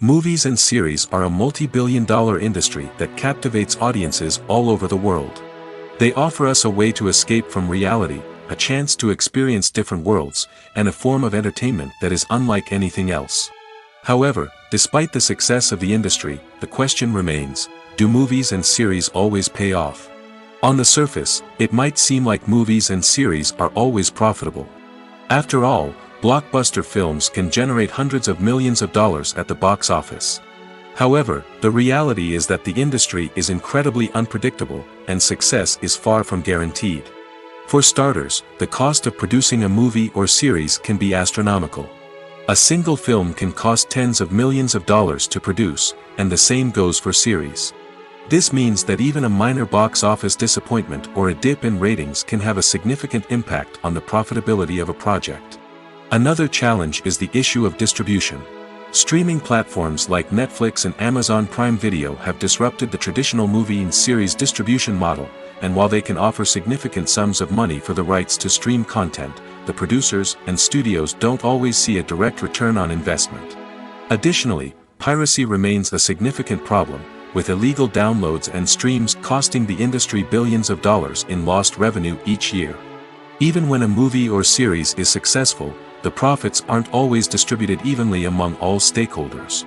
Movies and series are a multi-billion-dollar industry that captivates audiences all over the world. They offer us a way to escape from reality, a chance to experience different worlds, and a form of entertainment that is unlike anything else. However, despite the success of the industry, the question remains, do movies and series always pay off? On the surface, it might seem like movies and series are always profitable. After all, blockbuster films can generate hundreds of millions of dollars at the box office. However, the reality is that the industry is incredibly unpredictable, and success is far from guaranteed. For starters, the cost of producing a movie or series can be astronomical. A single film can cost tens of millions of dollars to produce, and the same goes for series. This means that even a minor box office disappointment or a dip in ratings can have a significant impact on the profitability of a project. Another challenge is the issue of distribution. Streaming platforms like Netflix and Amazon Prime Video have disrupted the traditional movie and series distribution model, and while they can offer significant sums of money for the rights to stream content, the producers and studios don't always see a direct return on investment. Additionally, piracy remains a significant problem, with illegal downloads and streams costing the industry billions of dollars in lost revenue each year. Even when a movie or series is successful, the profits aren't always distributed evenly among all stakeholders.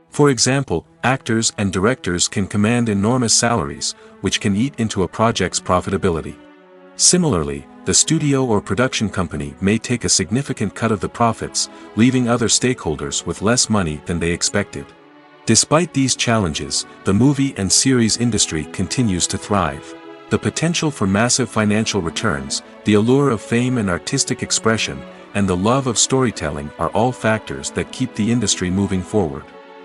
For example, actors and directors can command enormous salaries, which can eat into a project's profitability. Similarly, the studio or production company may take a significant cut of the profits, leaving other stakeholders with less money than they expected. Despite these challenges, the movie and series industry continues to thrive. The potential for massive financial returns, the allure of fame and artistic expression, and the love of storytelling are all factors that keep the industry moving forward.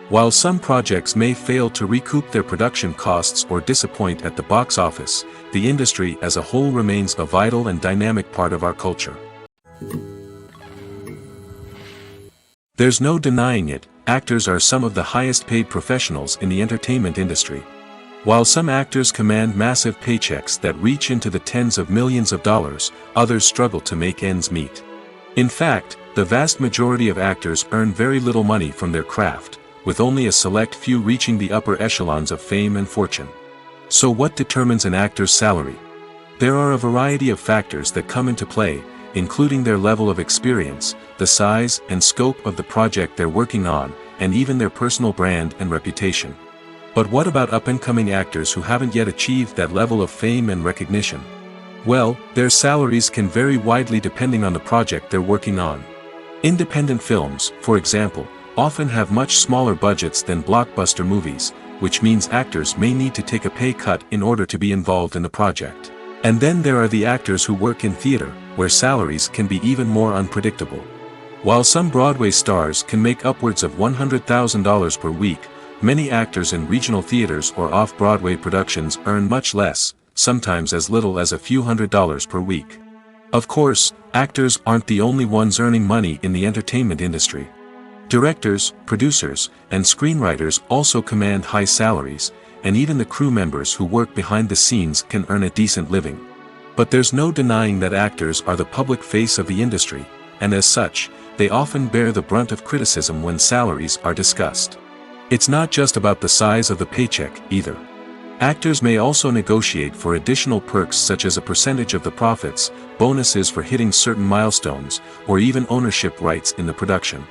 While some projects may fail to recoup their production costs or disappoint at the box office, the industry as a whole remains a vital and dynamic part of our culture. There's no denying it, actors are some of the highest paid professionals in the entertainment industry. While some actors command massive paychecks that reach into the tens of millions of dollars, others struggle to make ends meet. In fact, the vast majority of actors earn very little money from their craft, with only a select few reaching the upper echelons of fame and fortune. So what determines an actor's salary? There are a variety of factors that come into play, including their level of experience, the size and scope of the project they're working on, and even their personal brand and reputation. But what about up-and-coming actors who haven't yet achieved that level of fame and recognition? Well, their salaries can vary widely depending on the project they're working on. Independent films, for example, often have much smaller budgets than blockbuster movies, which means actors may need to take a pay cut in order to be involved in the project. And then there are the actors who work in theater, where salaries can be even more unpredictable. While some Broadway stars can make upwards of $100,000 per week, many actors in regional theaters or off-Broadway productions earn much less, sometimes as little as a few $100s per week. Of course, actors aren't the only ones earning money in the entertainment industry. Directors, producers, and screenwriters also command high salaries, and even the crew members who work behind the scenes can earn a decent living. But there's no denying that actors are the public face of the industry, and as such, they often bear the brunt of criticism when salaries are discussed. It's not just about the size of the paycheck, either. Actors may also negotiate for additional perks such as a percentage of the profits, bonuses for hitting certain milestones, or even ownership rights in the production.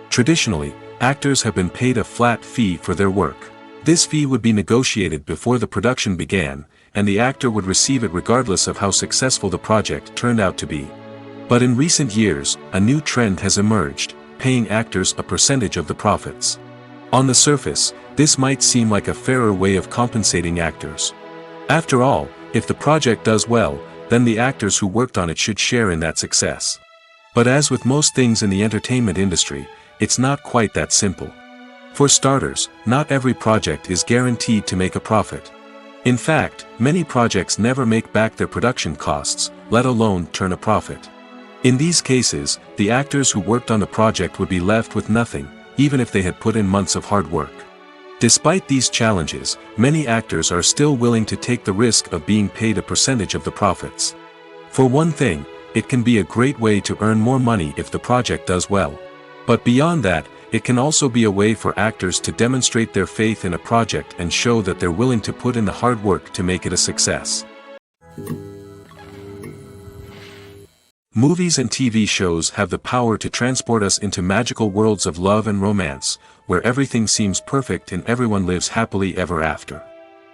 Traditionally, actors have been paid a flat fee for their work. This fee would be negotiated before the production began, and the actor would receive it regardless of how successful the project turned out to be. But in recent years, a new trend has emerged, paying actors a percentage of the profits. On the surface, this might seem like a fairer way of compensating actors. After all, if the project does well, then the actors who worked on it should share in that success. But as with most things in the entertainment industry, it's not quite that simple. For starters, not every project is guaranteed to make a profit. In fact, many projects never make back their production costs, let alone turn a profit. In these cases, the actors who worked on the project would be left with nothing, even if they had put in months of hard work. Despite these challenges, many actors are still willing to take the risk of being paid a percentage of the profits. For one thing, it can be a great way to earn more money if the project does well. But beyond that, it can also be a way for actors to demonstrate their faith in a project and show that they're willing to put in the hard work to make it a success. Movies and TV shows have the power to transport us into magical worlds of love and romance, where everything seems perfect and everyone lives happily ever after.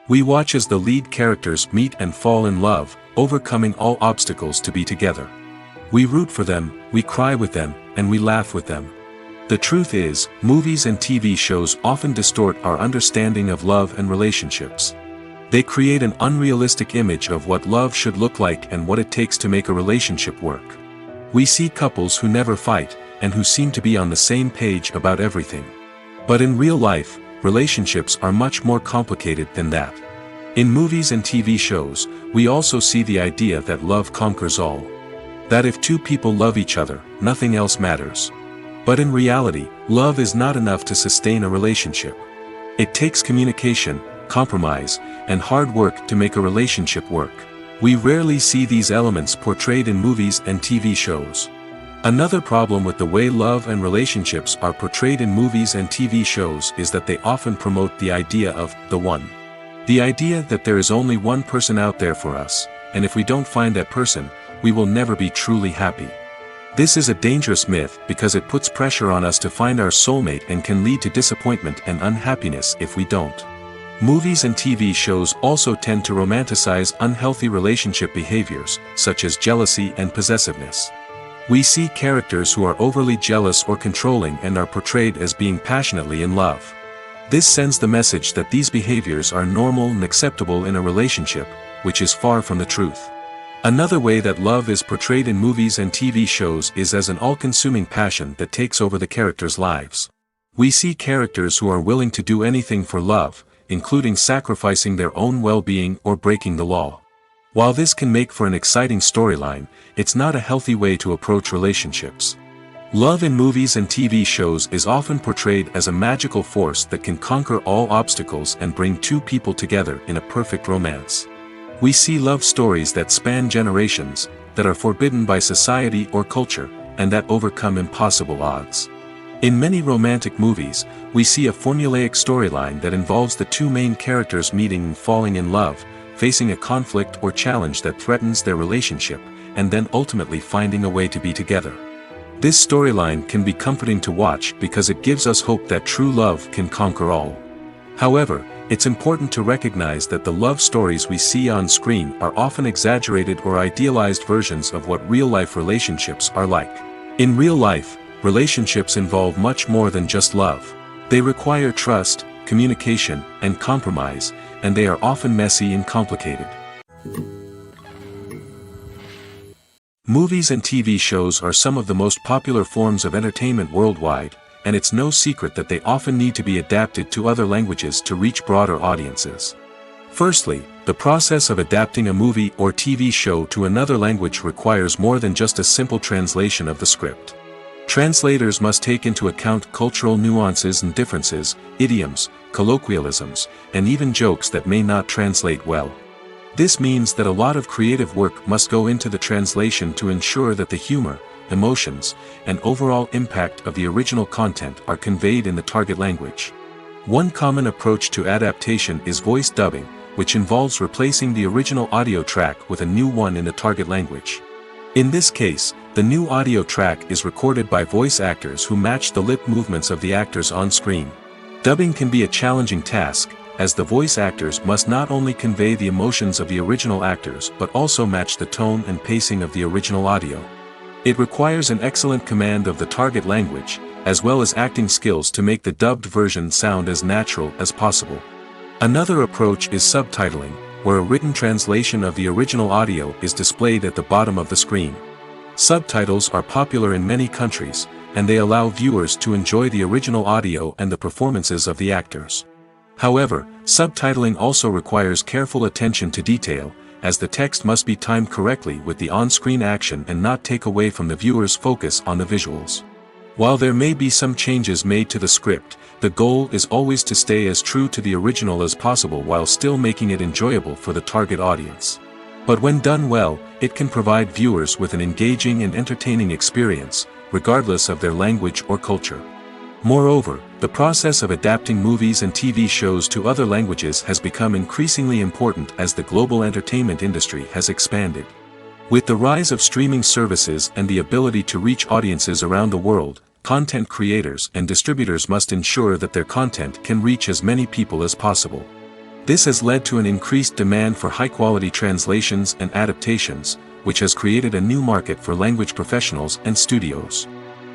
We watch as the lead characters meet and fall in love, overcoming all obstacles to be together. We root for them, we cry with them, and we laugh with them. The truth is, movies and TV shows often distort our understanding of love and relationships. They create an unrealistic image of what love should look like and what it takes to make a relationship work. We see couples who never fight, and who seem to be on the same page about everything. But in real life, relationships are much more complicated than that. In movies and TV shows, we also see the idea that love conquers all. That if two people love each other, nothing else matters. But in reality, love is not enough to sustain a relationship. It takes communication, compromise, and hard work to make a relationship work. We rarely see these elements portrayed in movies and TV shows. Another problem with the way love and relationships are portrayed in movies and TV shows is that they often promote the idea of the one. The idea that there is only one person out there for us, and if we don't find that person, we will never be truly happy. This is a dangerous myth because it puts pressure on us to find our soulmate and can lead to disappointment and unhappiness if we don't. Movies and TV shows also tend to romanticize unhealthy relationship behaviors, such as jealousy and possessiveness. We see characters who are overly jealous or controlling and are portrayed as being passionately in love. This sends the message that these behaviors are normal and acceptable in a relationship, which is far from the truth. Another way that love is portrayed in movies and TV shows is as an all-consuming passion that takes over the characters' lives. We see characters who are willing to do anything for love, including sacrificing their own well-being or breaking the law. While this can make for an exciting storyline, it's not a healthy way to approach relationships. Love in movies and TV shows is often portrayed as a magical force that can conquer all obstacles and bring two people together in a perfect romance. We see love stories that span generations, that are forbidden by society or culture, and that overcome impossible odds. In many romantic movies, we see a formulaic storyline that involves the two main characters meeting and falling in love, facing a conflict or challenge that threatens their relationship, and then ultimately finding a way to be together. This storyline can be comforting to watch because it gives us hope that true love can conquer all. However, it's important to recognize that the love stories we see on screen are often exaggerated or idealized versions of what real-life relationships are like. In real life, relationships involve much more than just love. They require trust, communication, and compromise, and they are often messy and complicated. Movies and TV shows are some of the most popular forms of entertainment worldwide, and it's no secret that they often need to be adapted to other languages to reach broader audiences. Firstly, the process of adapting a movie or TV show to another language requires more than just a simple translation of the script. Translators must take into account cultural nuances and differences, idioms, colloquialisms, and even jokes that may not translate well. This means that a lot of creative work must go into the translation to ensure that the humor, emotions, and overall impact of the original content are conveyed in the target language. One common approach to adaptation is voice dubbing, which involves replacing the original audio track with a new one in the target language. In this case, the new audio track is recorded by voice actors who match the lip movements of the actors on screen. Dubbing can be a challenging task, as the voice actors must not only convey the emotions of the original actors but also match the tone and pacing of the original audio. It requires an excellent command of the target language, as well as acting skills to make the dubbed version sound as natural as possible. Another approach is subtitling, where a written translation of the original audio is displayed at the bottom of the screen. Subtitles are popular in many countries, and they allow viewers to enjoy the original audio and the performances of the actors. However, subtitling also requires careful attention to detail, as the text must be timed correctly with the on-screen action and not take away from the viewer's focus on the visuals. While there may be some changes made to the script, the goal is always to stay as true to the original as possible while still making it enjoyable for the target audience. But when done well, it can provide viewers with an engaging and entertaining experience, regardless of their language or culture. Moreover, the process of adapting movies and TV shows to other languages has become increasingly important as the global entertainment industry has expanded. With the rise of streaming services and the ability to reach audiences around the world, content creators and distributors must ensure that their content can reach as many people as possible. This has led to an increased demand for high-quality translations and adaptations, which has created a new market for language professionals and studios.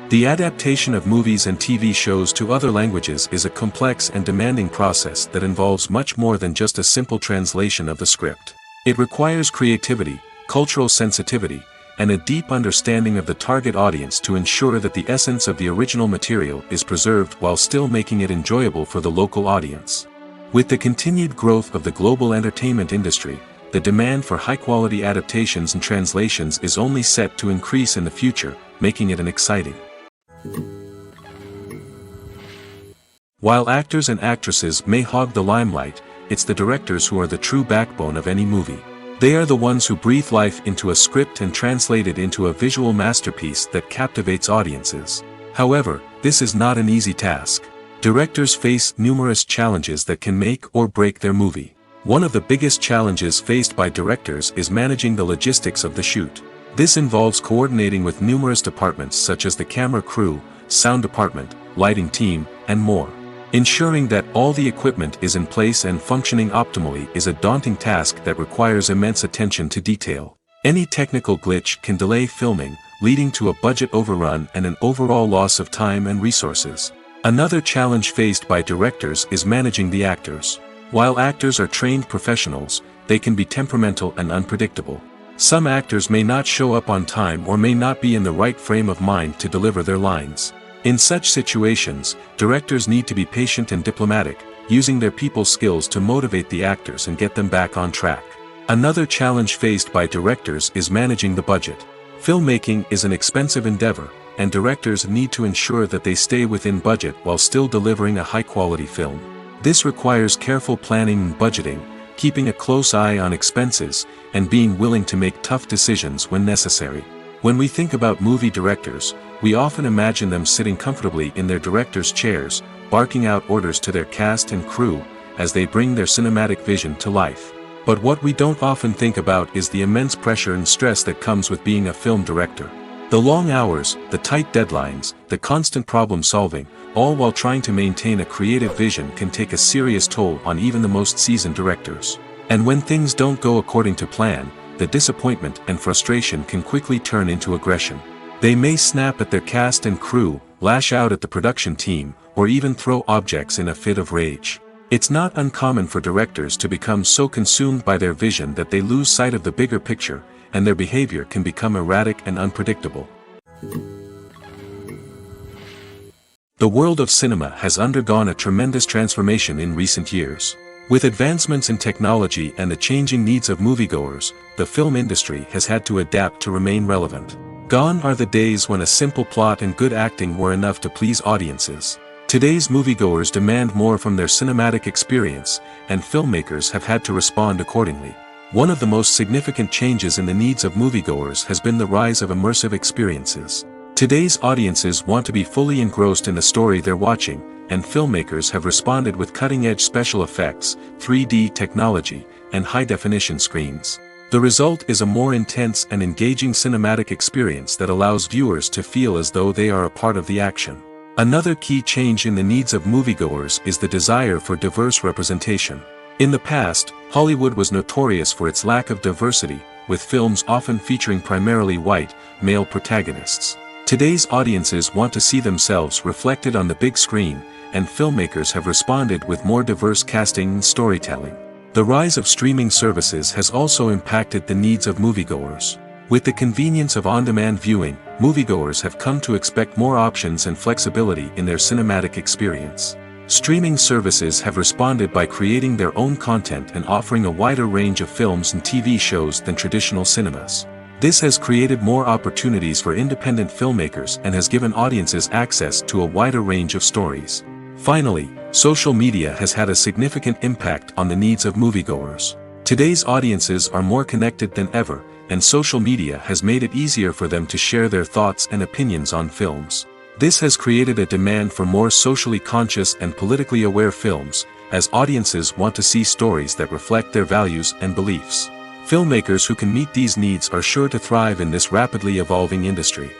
The adaptation of movies and TV shows to other languages is a complex and demanding process that involves much more than just a simple translation of the script. It requires creativity, cultural sensitivity, and a deep understanding of the target audience to ensure that the essence of the original material is preserved while still making it enjoyable for the local audience. With the continued growth of the global entertainment industry, the demand for high-quality adaptations and translations is only set to increase in the future, making it an exciting. While actors and actresses may hog the limelight, it's the directors who are the true backbone of any movie. They are the ones who breathe life into a script and translate it into a visual masterpiece that captivates audiences. However, this is not an easy task. Directors face numerous challenges that can make or break their movie. One of the biggest challenges faced by directors is managing the logistics of the shoot. This involves coordinating with numerous departments such as the camera crew, sound department, lighting team, and more. Ensuring that all the equipment is in place and functioning optimally is a daunting task that requires immense attention to detail. Any technical glitch can delay filming, leading to a budget overrun and an overall loss of time and resources. Another challenge faced by directors is managing the actors. While actors are trained professionals, they can be temperamental and unpredictable. Some actors may not show up on time or may not be in the right frame of mind to deliver their lines. In such situations, directors need to be patient and diplomatic, using their people skills to motivate the actors and get them back on track. Another challenge faced by directors is managing the budget. Filmmaking is an expensive endeavor, and directors need to ensure that they stay within budget while still delivering a high-quality film. This requires careful planning and budgeting, keeping a close eye on expenses, and being willing to make tough decisions when necessary. When we think about movie directors, we often imagine them sitting comfortably in their director's chairs, barking out orders to their cast and crew, as they bring their cinematic vision to life. But what we don't often think about is the immense pressure and stress that comes with being a film director. The long hours, the tight deadlines, the constant problem solving, all while trying to maintain a creative vision can take a serious toll on even the most seasoned directors. And when things don't go according to plan, the disappointment and frustration can quickly turn into aggression. They may snap at their cast and crew, lash out at the production team, or even throw objects in a fit of rage. It's not uncommon for directors to become so consumed by their vision that they lose sight of the bigger picture, and their behavior can become erratic and unpredictable. The world of cinema has undergone a tremendous transformation in recent years. With advancements in technology and the changing needs of moviegoers, the film industry has had to adapt to remain relevant. Gone are the days when a simple plot and good acting were enough to please audiences. Today's moviegoers demand more from their cinematic experience, and filmmakers have had to respond accordingly. One of the most significant changes in the needs of moviegoers has been the rise of immersive experiences. Today's audiences want to be fully engrossed in the story they're watching, and filmmakers have responded with cutting-edge special effects, 3D technology, and high-definition screens. The result is a more intense and engaging cinematic experience that allows viewers to feel as though they are a part of the action. Another key change in the needs of moviegoers is the desire for diverse representation. In the past, Hollywood was notorious for its lack of diversity, with films often featuring primarily white, male protagonists. Today's audiences want to see themselves reflected on the big screen, and filmmakers have responded with more diverse casting and storytelling. The rise of streaming services has also impacted the needs of moviegoers. With the convenience of on-demand viewing, moviegoers have come to expect more options and flexibility in their cinematic experience. Streaming services have responded by creating their own content and offering a wider range of films and TV shows than traditional cinemas. This has created more opportunities for independent filmmakers and has given audiences access to a wider range of stories. Finally, social media has had a significant impact on the needs of moviegoers. Today's audiences are more connected than ever, and social media has made it easier for them to share their thoughts and opinions on films. This has created a demand for more socially conscious and politically aware films, as audiences want to see stories that reflect their values and beliefs. Filmmakers who can meet these needs are sure to thrive in this rapidly evolving industry.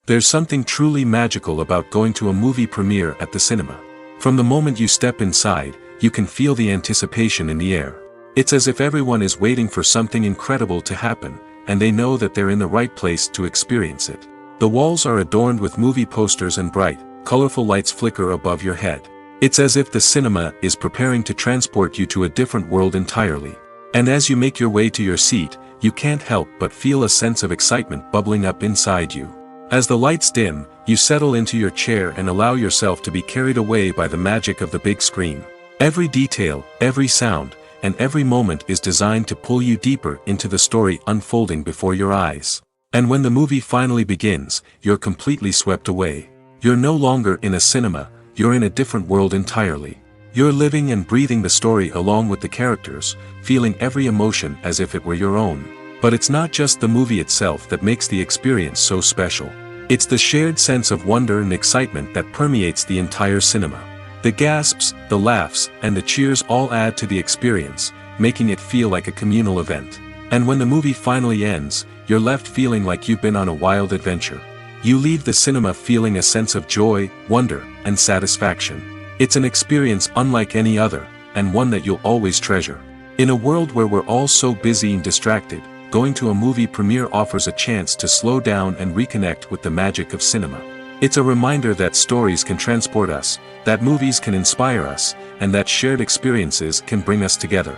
There's something truly magical about going to a movie premiere at the cinema. From the moment you step inside, you can feel the anticipation in the air. It's as if everyone is waiting for something incredible to happen, and they know that they're in the right place to experience it. The walls are adorned with movie posters and bright, colorful lights flicker above your head. It's as if the cinema is preparing to transport you to a different world entirely. And as you make your way to your seat, you can't help but feel a sense of excitement bubbling up inside you. As the lights dim, you settle into your chair and allow yourself to be carried away by the magic of the big screen. Every detail, every sound, and every moment is designed to pull you deeper into the story unfolding before your eyes. And when the movie finally begins, you're completely swept away. You're no longer in a cinema, you're in a different world entirely. You're living and breathing the story along with the characters, feeling every emotion as if it were your own. But it's not just the movie itself that makes the experience so special. It's the shared sense of wonder and excitement that permeates the entire cinema. The gasps, the laughs, and the cheers all add to the experience, making it feel like a communal event. And when the movie finally ends, you're left feeling like you've been on a wild adventure. You leave the cinema feeling a sense of joy, wonder, and satisfaction. It's an experience unlike any other, and one that you'll always treasure. In a world where we're all so busy and distracted, going to a movie premiere offers a chance to slow down and reconnect with the magic of cinema. It's a reminder that stories can transport us, that movies can inspire us, and that shared experiences can bring us together.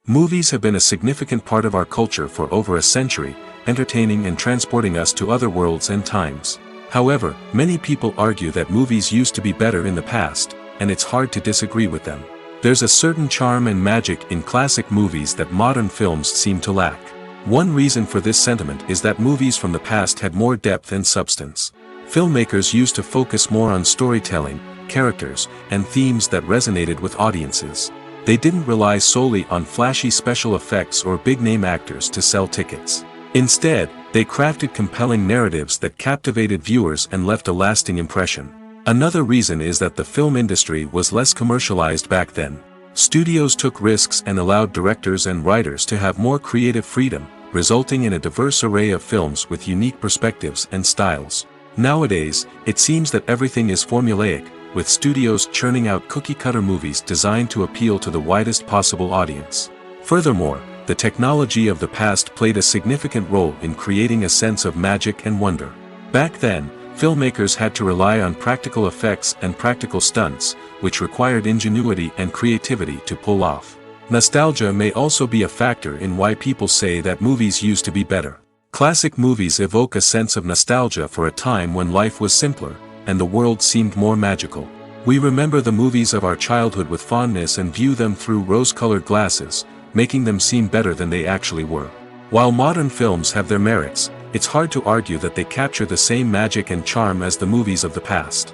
Movies have been a significant part of our culture for over a century, entertaining and transporting us to other worlds and times. However, many people argue that movies used to be better in the past, and it's hard to disagree with them. There's a certain charm and magic in classic movies that modern films seem to lack. One reason for this sentiment is that movies from the past had more depth and substance. Filmmakers used to focus more on storytelling, characters, and themes that resonated with audiences. They didn't rely solely on flashy special effects or big-name actors to sell tickets. Instead, they crafted compelling narratives that captivated viewers and left a lasting impression. Another reason is that the film industry was less commercialized back then. Studios took risks and allowed directors and writers to have more creative freedom, resulting in a diverse array of films with unique perspectives and styles. Nowadays, it seems that everything is formulaic, with studios churning out cookie-cutter movies designed to appeal to the widest possible audience. Furthermore, the technology of the past played a significant role in creating a sense of magic and wonder. Back then, filmmakers had to rely on practical effects and practical stunts, which required ingenuity and creativity to pull off. Nostalgia may also be a factor in why people say that movies used to be better. Classic movies evoke a sense of nostalgia for a time when life was simpler, and the world seemed more magical. We remember the movies of our childhood with fondness and view them through rose-colored glasses, making them seem better than they actually were. While modern films have their merits, it's hard to argue that they capture the same magic and charm as the movies of the past.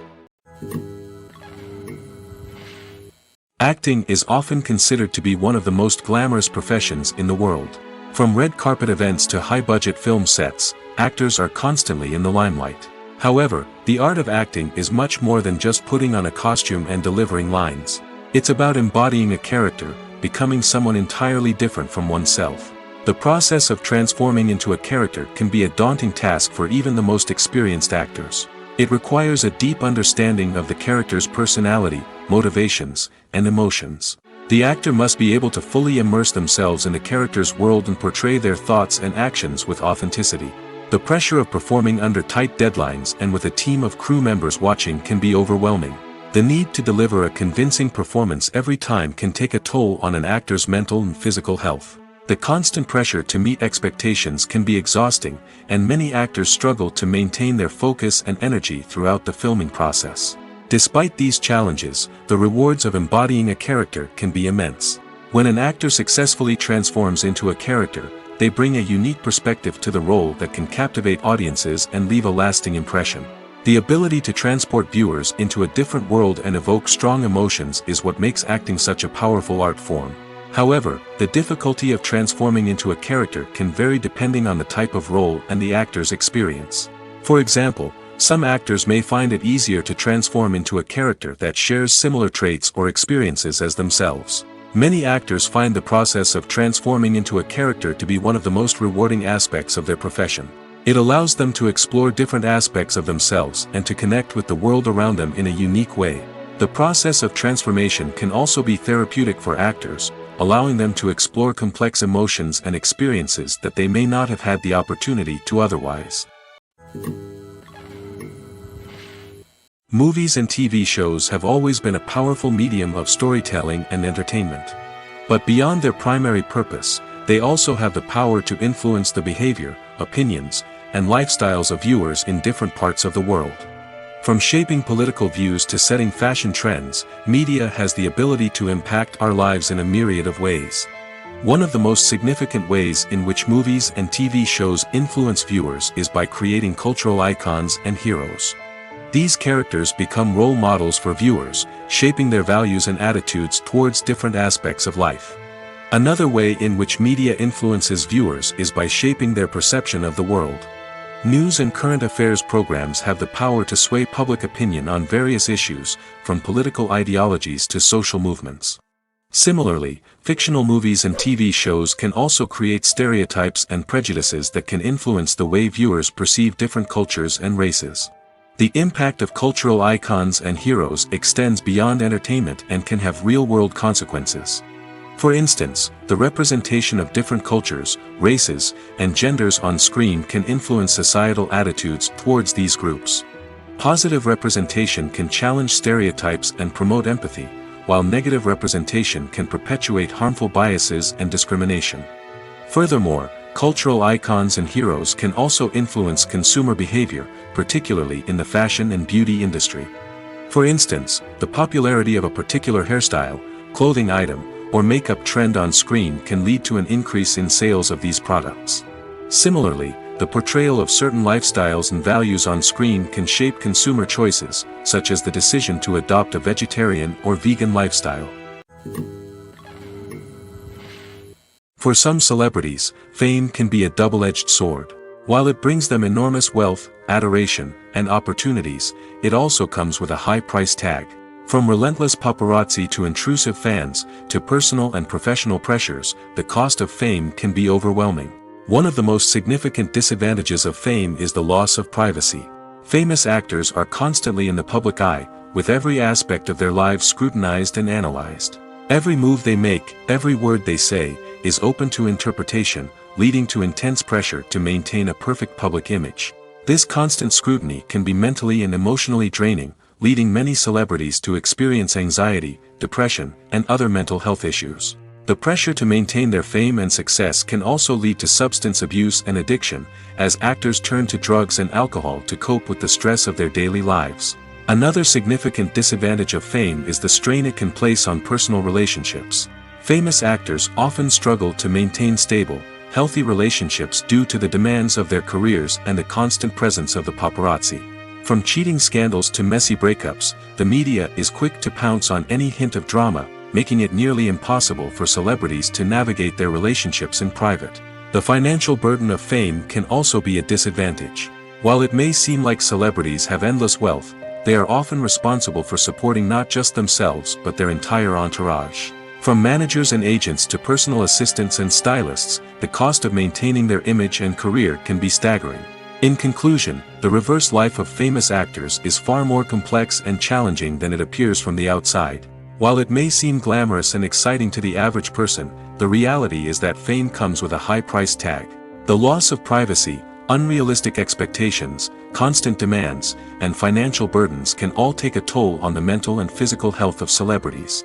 Acting is often considered to be one of the most glamorous professions in the world. From red carpet events to high-budget film sets, actors are constantly in the limelight. However, the art of acting is much more than just putting on a costume and delivering lines. It's about embodying a character, becoming someone entirely different from oneself. The process of transforming into a character can be a daunting task for even the most experienced actors. It requires a deep understanding of the character's personality, motivations, and emotions. The actor must be able to fully immerse themselves in the character's world and portray their thoughts and actions with authenticity. The pressure of performing under tight deadlines and with a team of crew members watching can be overwhelming. The need to deliver a convincing performance every time can take a toll on an actor's mental and physical health. The constant pressure to meet expectations can be exhausting, and many actors struggle to maintain their focus and energy throughout the filming process. Despite these challenges, the rewards of embodying a character can be immense. When an actor successfully transforms into a character, they bring a unique perspective to the role that can captivate audiences and leave a lasting impression. The ability to transport viewers into a different world and evoke strong emotions is what makes acting such a powerful art form. However, the difficulty of transforming into a character can vary depending on the type of role and the actor's experience. For example, some actors may find it easier to transform into a character that shares similar traits or experiences as themselves. Many actors find the process of transforming into a character to be one of the most rewarding aspects of their profession. It allows them to explore different aspects of themselves and to connect with the world around them in a unique way. The process of transformation can also be therapeutic for actors, allowing them to explore complex emotions and experiences that they may not have had the opportunity to otherwise. Movies and TV shows have always been a powerful medium of storytelling and entertainment. But beyond their primary purpose, they also have the power to influence the behavior, opinions, and lifestyles of viewers in different parts of the world. From shaping political views to setting fashion trends, media has the ability to impact our lives in a myriad of ways. One of the most significant ways in which movies and TV shows influence viewers is by creating cultural icons and heroes. These characters become role models for viewers, shaping their values and attitudes towards different aspects of life. Another way in which media influences viewers is by shaping their perception of the world. News and current affairs programs have the power to sway public opinion on various issues, from political ideologies to social movements. Similarly, fictional movies and TV shows can also create stereotypes and prejudices that can influence the way viewers perceive different cultures and races. The impact of cultural icons and heroes extends beyond entertainment and can have real-world consequences. For instance, the representation of different cultures, races, and genders on screen can influence societal attitudes towards these groups. Positive representation can challenge stereotypes and promote empathy, while negative representation can perpetuate harmful biases and discrimination. Furthermore, cultural icons and heroes can also influence consumer behavior, particularly in the fashion and beauty industry. For instance, the popularity of a particular hairstyle, clothing item, or makeup trend on screen can lead to an increase in sales of these products. Similarly, the portrayal of certain lifestyles and values on screen can shape consumer choices, such as the decision to adopt a vegetarian or vegan lifestyle. For some celebrities, fame can be a double-edged sword. While it brings them enormous wealth, adoration, and opportunities, it also comes with a high price tag. From relentless paparazzi to intrusive fans, to personal and professional pressures, the cost of fame can be overwhelming. One of the most significant disadvantages of fame is the loss of privacy. Famous actors are constantly in the public eye, with every aspect of their lives scrutinized and analyzed. Every move they make, every word they say, is open to interpretation, leading to intense pressure to maintain a perfect public image. This constant scrutiny can be mentally and emotionally draining, leading many celebrities to experience anxiety, depression, and other mental health issues. The pressure to maintain their fame and success can also lead to substance abuse and addiction, as actors turn to drugs and alcohol to cope with the stress of their daily lives. Another significant disadvantage of fame is the strain it can place on personal relationships. Famous actors often struggle to maintain stable, healthy relationships due to the demands of their careers and the constant presence of the paparazzi. From cheating scandals to messy breakups, the media is quick to pounce on any hint of drama, making it nearly impossible for celebrities to navigate their relationships in private. The financial burden of fame can also be a disadvantage. While it may seem like celebrities have endless wealth, they are often responsible for supporting not just themselves but their entire entourage. From managers and agents to personal assistants and stylists, the cost of maintaining their image and career can be staggering. In conclusion, the reverse life of famous actors is far more complex and challenging than it appears from the outside. While it may seem glamorous and exciting to the average person, the reality is that fame comes with a high price tag. The loss of privacy, unrealistic expectations, constant demands, and financial burdens can all take a toll on the mental and physical health of celebrities.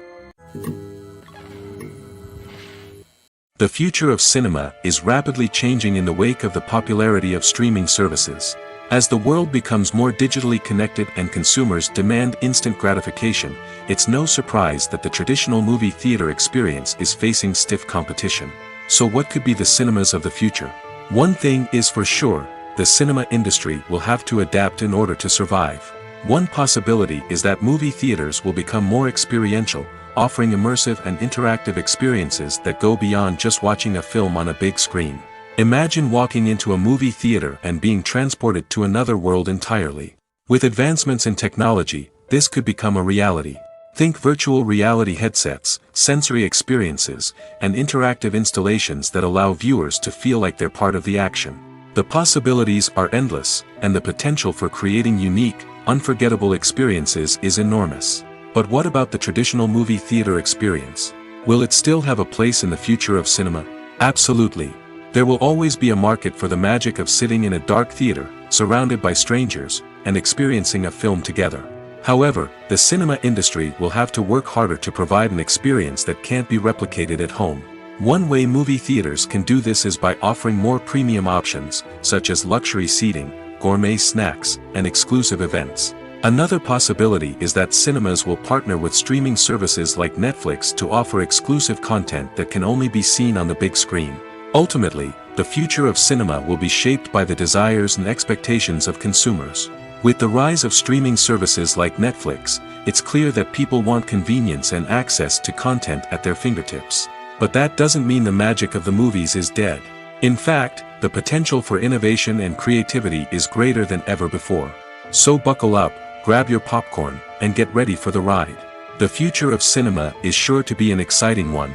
The future of cinema is rapidly changing in the wake of the popularity of streaming services. As the world becomes more digitally connected and consumers demand instant gratification, it's no surprise that the traditional movie theater experience is facing stiff competition. So what could be the cinemas of the future? One thing is for sure, the cinema industry will have to adapt in order to survive. One possibility is that movie theaters will become more experiential, offering immersive and interactive experiences that go beyond just watching a film on a big screen. Imagine walking into a movie theater and being transported to another world entirely. With advancements in technology, this could become a reality. Think virtual reality headsets, sensory experiences, and interactive installations that allow viewers to feel like they're part of the action. The possibilities are endless, and the potential for creating unique, unforgettable experiences is enormous. But what about the traditional movie theater experience? Will it still have a place in the future of cinema? Absolutely. There will always be a market for the magic of sitting in a dark theater, surrounded by strangers, and experiencing a film together. However, the cinema industry will have to work harder to provide an experience that can't be replicated at home. One way movie theaters can do this is by offering more premium options, such as luxury seating, gourmet snacks, and exclusive events. Another possibility is that cinemas will partner with streaming services like Netflix to offer exclusive content that can only be seen on the big screen. Ultimately, the future of cinema will be shaped by the desires and expectations of consumers. With the rise of streaming services like Netflix, it's clear that people want convenience and access to content at their fingertips. But that doesn't mean the magic of the movies is dead. In fact, the potential for innovation and creativity is greater than ever before. So buckle up, grab your popcorn, and get ready for the ride. The future of cinema is sure to be an exciting one.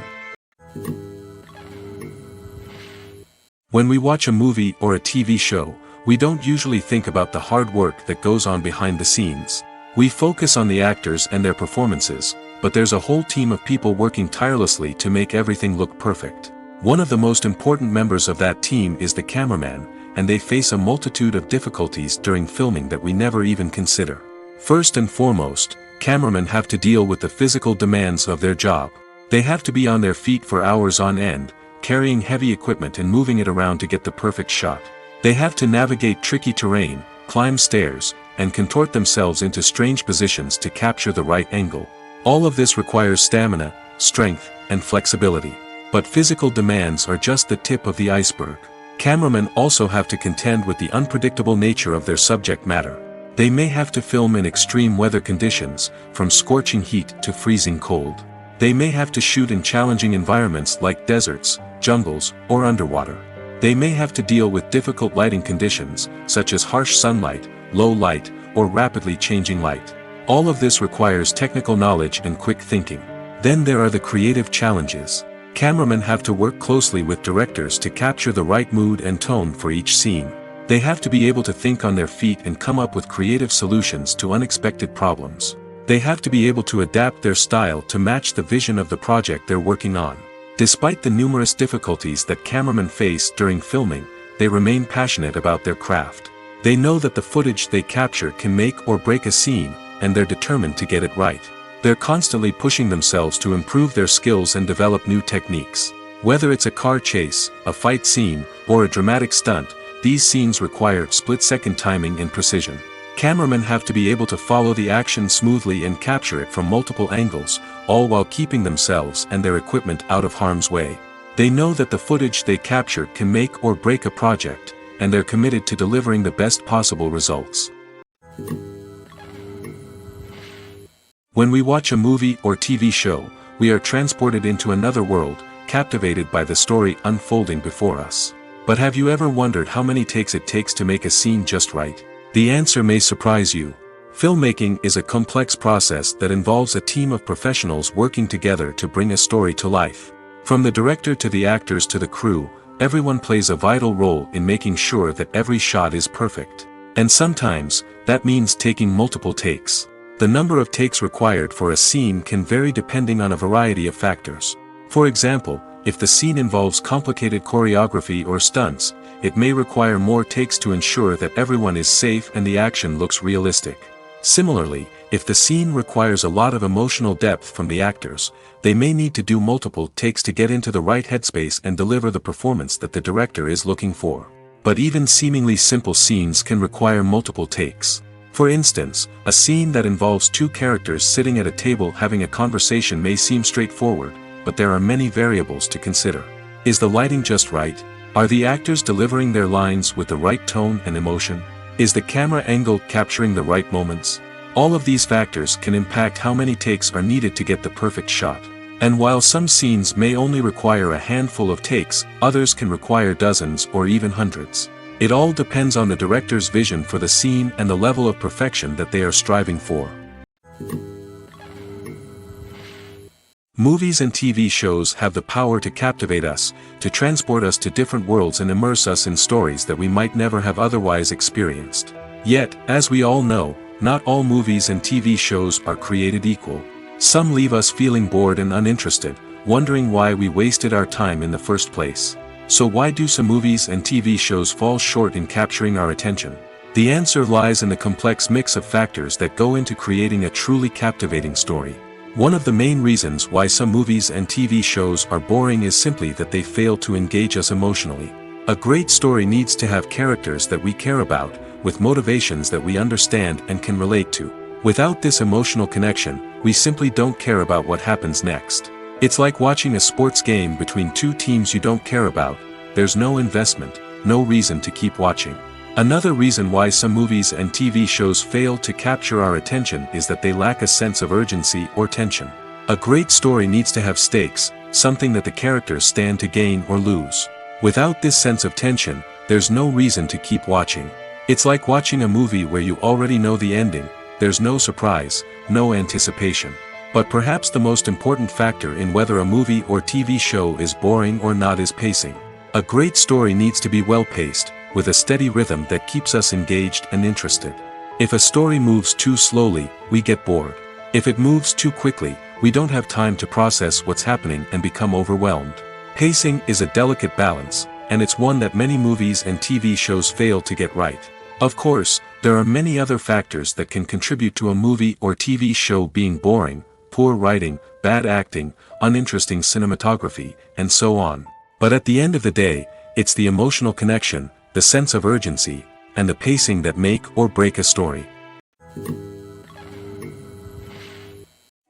When we watch a movie or a TV show, we don't usually think about the hard work that goes on behind the scenes. We focus on the actors and their performances, but there's a whole team of people working tirelessly to make everything look perfect. One of the most important members of that team is the cameraman, and they face a multitude of difficulties during filming that we never even consider. First and foremost, cameramen have to deal with the physical demands of their job. They have to be on their feet for hours on end, carrying heavy equipment and moving it around to get the perfect shot. They have to navigate tricky terrain, climb stairs, and contort themselves into strange positions to capture the right angle. All of this requires stamina, strength, and flexibility. But physical demands are just the tip of the iceberg. Cameramen also have to contend with the unpredictable nature of their subject matter. They may have to film in extreme weather conditions, from scorching heat to freezing cold. They may have to shoot in challenging environments like deserts, jungles, or underwater. They may have to deal with difficult lighting conditions, such as harsh sunlight, low light, or rapidly changing light. All of this requires technical knowledge and quick thinking. Then there are the creative challenges. Cameramen have to work closely with directors to capture the right mood and tone for each scene. They have to be able to think on their feet and come up with creative solutions to unexpected problems. They have to be able to adapt their style to match the vision of the project they're working on. Despite the numerous difficulties that cameramen face during filming, they remain passionate about their craft. They know that the footage they capture can make or break a scene, and they're determined to get it right. They're constantly pushing themselves to improve their skills and develop new techniques. Whether it's a car chase, a fight scene, or a dramatic stunt, these scenes require split-second timing and precision. Cameramen have to be able to follow the action smoothly and capture it from multiple angles, all while keeping themselves and their equipment out of harm's way. They know that the footage they capture can make or break a project, and they're committed to delivering the best possible results. When we watch a movie or TV show, we are transported into another world, captivated by the story unfolding before us. But have you ever wondered how many takes it takes to make a scene just right? The answer may surprise you. Filmmaking is a complex process that involves a team of professionals working together to bring a story to life. From the director to the actors to the crew, everyone plays a vital role in making sure that every shot is perfect. And sometimes, that means taking multiple takes. The number of takes required for a scene can vary depending on a variety of factors. For example, if the scene involves complicated choreography or stunts, it may require more takes to ensure that everyone is safe and the action looks realistic. Similarly, if the scene requires a lot of emotional depth from the actors, they may need to do multiple takes to get into the right headspace and deliver the performance that the director is looking for. But even seemingly simple scenes can require multiple takes. For instance, a scene that involves two characters sitting at a table having a conversation may seem straightforward, but there are many variables to consider. Is the lighting just right? Are the actors delivering their lines with the right tone and emotion? Is the camera angle capturing the right moments? All of these factors can impact how many takes are needed to get the perfect shot. And while some scenes may only require a handful of takes, others can require dozens or even hundreds. It all depends on the director's vision for the scene and the level of perfection that they are striving for. Movies and TV shows have the power to captivate us, to transport us to different worlds and immerse us in stories that we might never have otherwise experienced. Yet, as we all know, not all movies and TV shows are created equal. Some leave us feeling bored and uninterested, wondering why we wasted our time in the first place. So why do some movies and TV shows fall short in capturing our attention? The answer lies in the complex mix of factors that go into creating a truly captivating story. One of the main reasons why some movies and TV shows are boring is simply that they fail to engage us emotionally. A great story needs to have characters that we care about, with motivations that we understand and can relate to. Without this emotional connection, we simply don't care about what happens next. It's like watching a sports game between two teams you don't care about. There's no investment, no reason to keep watching. Another reason why some movies and TV shows fail to capture our attention is that they lack a sense of urgency or tension. A great story needs to have stakes, something that the characters stand to gain or lose. Without this sense of tension, there's no reason to keep watching. It's like watching a movie where you already know the ending. There's no surprise, no anticipation. But perhaps the most important factor in whether a movie or TV show is boring or not is pacing. A great story needs to be well-paced, with a steady rhythm that keeps us engaged and interested. If a story moves too slowly, we get bored. If it moves too quickly, we don't have time to process what's happening and become overwhelmed. Pacing is a delicate balance, and it's one that many movies and TV shows fail to get right. Of course, there are many other factors that can contribute to a movie or TV show being boring: poor writing, bad acting, uninteresting cinematography, and so on. But at the end of the day, it's the emotional connection, the sense of urgency, and the pacing that make or break a story.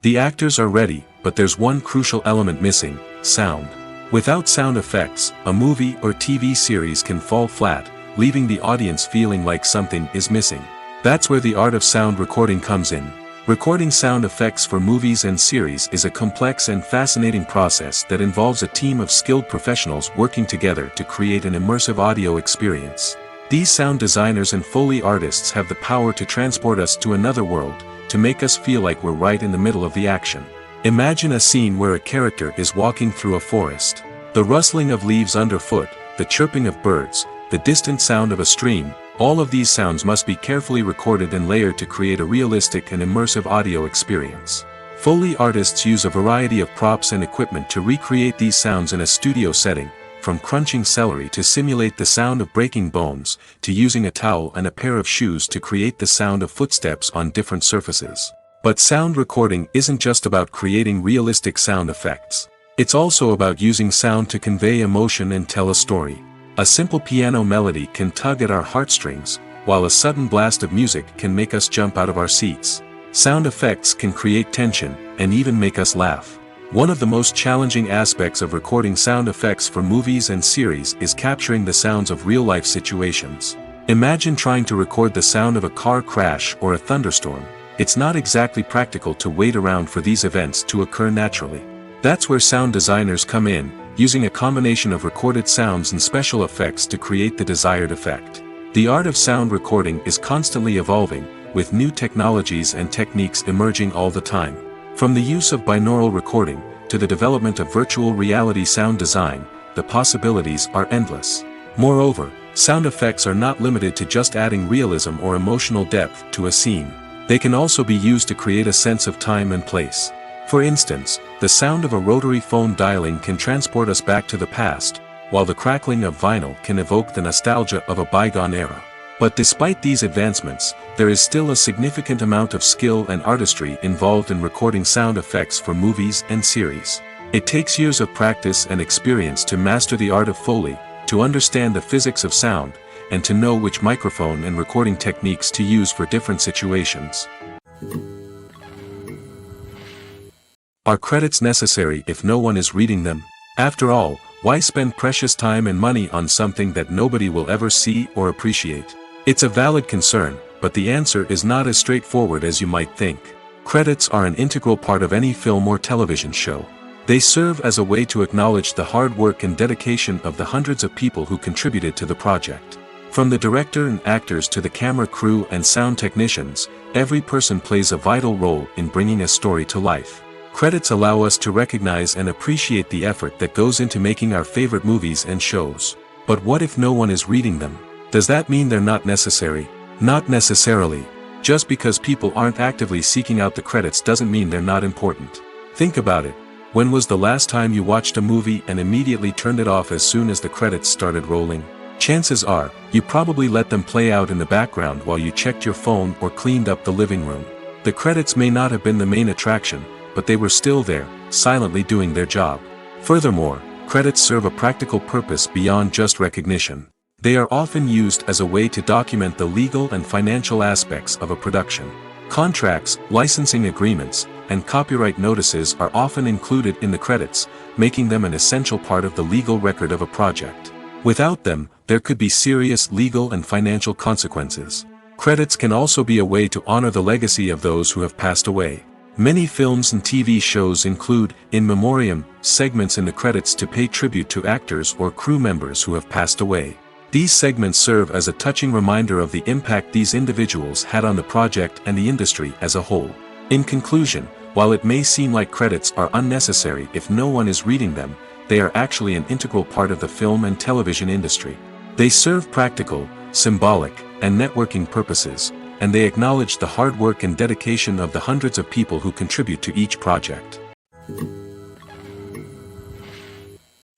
The actors are ready, but there's one crucial element missing: sound. Without sound effects, a movie or TV series can fall flat, leaving the audience feeling like something is missing. That's where the art of sound recording comes in. Recording sound effects for movies and series is a complex and fascinating process that involves a team of skilled professionals working together to create an immersive audio experience. These sound designers and Foley artists have the power to transport us to another world, to make us feel like we're right in the middle of the action. Imagine a scene where a character is walking through a forest. The rustling of leaves underfoot, the chirping of birds, the distant sound of a stream, all of these sounds must be carefully recorded and layered to create a realistic and immersive audio experience. Foley artists use a variety of props and equipment to recreate these sounds in a studio setting, from crunching celery to simulate the sound of breaking bones, to using a towel and a pair of shoes to create the sound of footsteps on different surfaces. But sound recording isn't just about creating realistic sound effects. It's also about using sound to convey emotion and tell a story. A simple piano melody can tug at our heartstrings, while a sudden blast of music can make us jump out of our seats. Sound effects can create tension, and even make us laugh. One of the most challenging aspects of recording sound effects for movies and series is capturing the sounds of real-life situations. Imagine trying to record the sound of a car crash or a thunderstorm. It's not exactly practical to wait around for these events to occur naturally. That's where sound designers come in, using a combination of recorded sounds and special effects to create the desired effect. The art of sound recording is constantly evolving, with new technologies and techniques emerging all the time. From the use of binaural recording, to the development of virtual reality sound design, the possibilities are endless. Moreover, sound effects are not limited to just adding realism or emotional depth to a scene. They can also be used to create a sense of time and place. For instance, the sound of a rotary phone dialing can transport us back to the past, while the crackling of vinyl can evoke the nostalgia of a bygone era. But despite these advancements, there is still a significant amount of skill and artistry involved in recording sound effects for movies and series. It takes years of practice and experience to master the art of Foley, to understand the physics of sound, and to know which microphone and recording techniques to use for different situations. Are credits necessary if no one is reading them? After all, why spend precious time and money on something that nobody will ever see or appreciate? It's a valid concern, but the answer is not as straightforward as you might think. Credits are an integral part of any film or television show. They serve as a way to acknowledge the hard work and dedication of the hundreds of people who contributed to the project. From the director and actors to the camera crew and sound technicians, every person plays a vital role in bringing a story to life. Credits allow us to recognize and appreciate the effort that goes into making our favorite movies and shows. But what if no one is reading them? Does that mean they're not necessary? Not necessarily. Just because people aren't actively seeking out the credits doesn't mean they're not important. Think about it. When was the last time you watched a movie and immediately turned it off as soon as the credits started rolling? Chances are, you probably let them play out in the background while you checked your phone or cleaned up the living room. The credits may not have been the main attraction, but they were still there, silently doing their job. Furthermore, credits serve a practical purpose beyond just recognition. They are often used as a way to document the legal and financial aspects of a production. Contracts, licensing agreements, and copyright notices are often included in the credits, making them an essential part of the legal record of a project. Without them, there could be serious legal and financial consequences. Credits can also be a way to honor the legacy of those who have passed away. Many films and TV shows include, in memoriam, segments in the credits to pay tribute to actors or crew members who have passed away. These segments serve as a touching reminder of the impact these individuals had on the project and the industry as a whole. In conclusion, while it may seem like credits are unnecessary if no one is reading them, they are actually an integral part of the film and television industry. They serve practical, symbolic, and networking purposes, and they acknowledge the hard work and dedication of the hundreds of people who contribute to each project.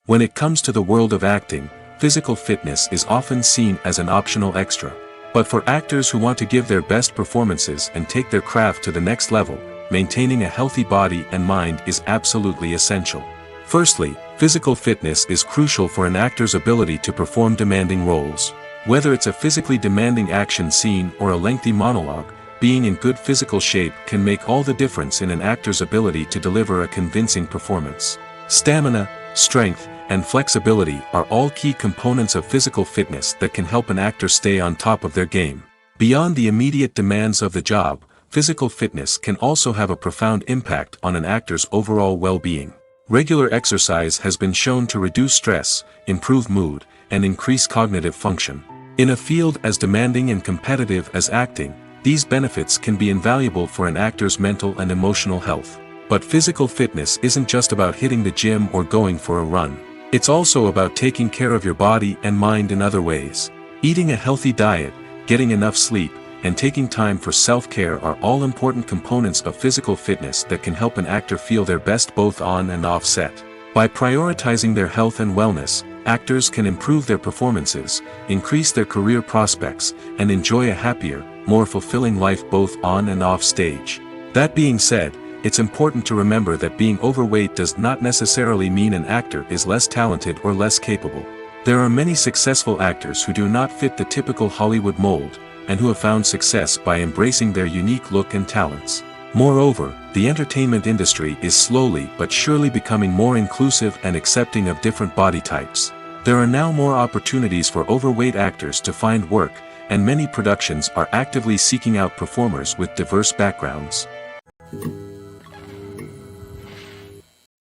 When it comes to the world of acting, physical fitness is often seen as an optional extra. But for actors who want to give their best performances and take their craft to the next level, maintaining a healthy body and mind is absolutely essential. Firstly, physical fitness is crucial for an actor's ability to perform demanding roles. Whether it's a physically demanding action scene or a lengthy monologue, being in good physical shape can make all the difference in an actor's ability to deliver a convincing performance. Stamina, strength, and flexibility are all key components of physical fitness that can help an actor stay on top of their game. Beyond the immediate demands of the job, physical fitness can also have a profound impact on an actor's overall well-being. Regular exercise has been shown to reduce stress, improve mood, and increase cognitive function. In a field as demanding and competitive as acting, these benefits can be invaluable for an actor's mental and emotional health. But physical fitness isn't just about hitting the gym or going for a run. It's also about taking care of your body and mind in other ways. Eating a healthy diet, getting enough sleep, and taking time for self-care are all important components of physical fitness that can help an actor feel their best both on and off set. By prioritizing their health and wellness, actors can improve their performances, increase their career prospects, and enjoy a happier, more fulfilling life both on and off stage. That being said, it's important to remember that being overweight does not necessarily mean an actor is less talented or less capable. There are many successful actors who do not fit the typical Hollywood mold, and who have found success by embracing their unique look and talents. Moreover, the entertainment industry is slowly but surely becoming more inclusive and accepting of different body types. There are now more opportunities for overweight actors to find work, and many productions are actively seeking out performers with diverse backgrounds.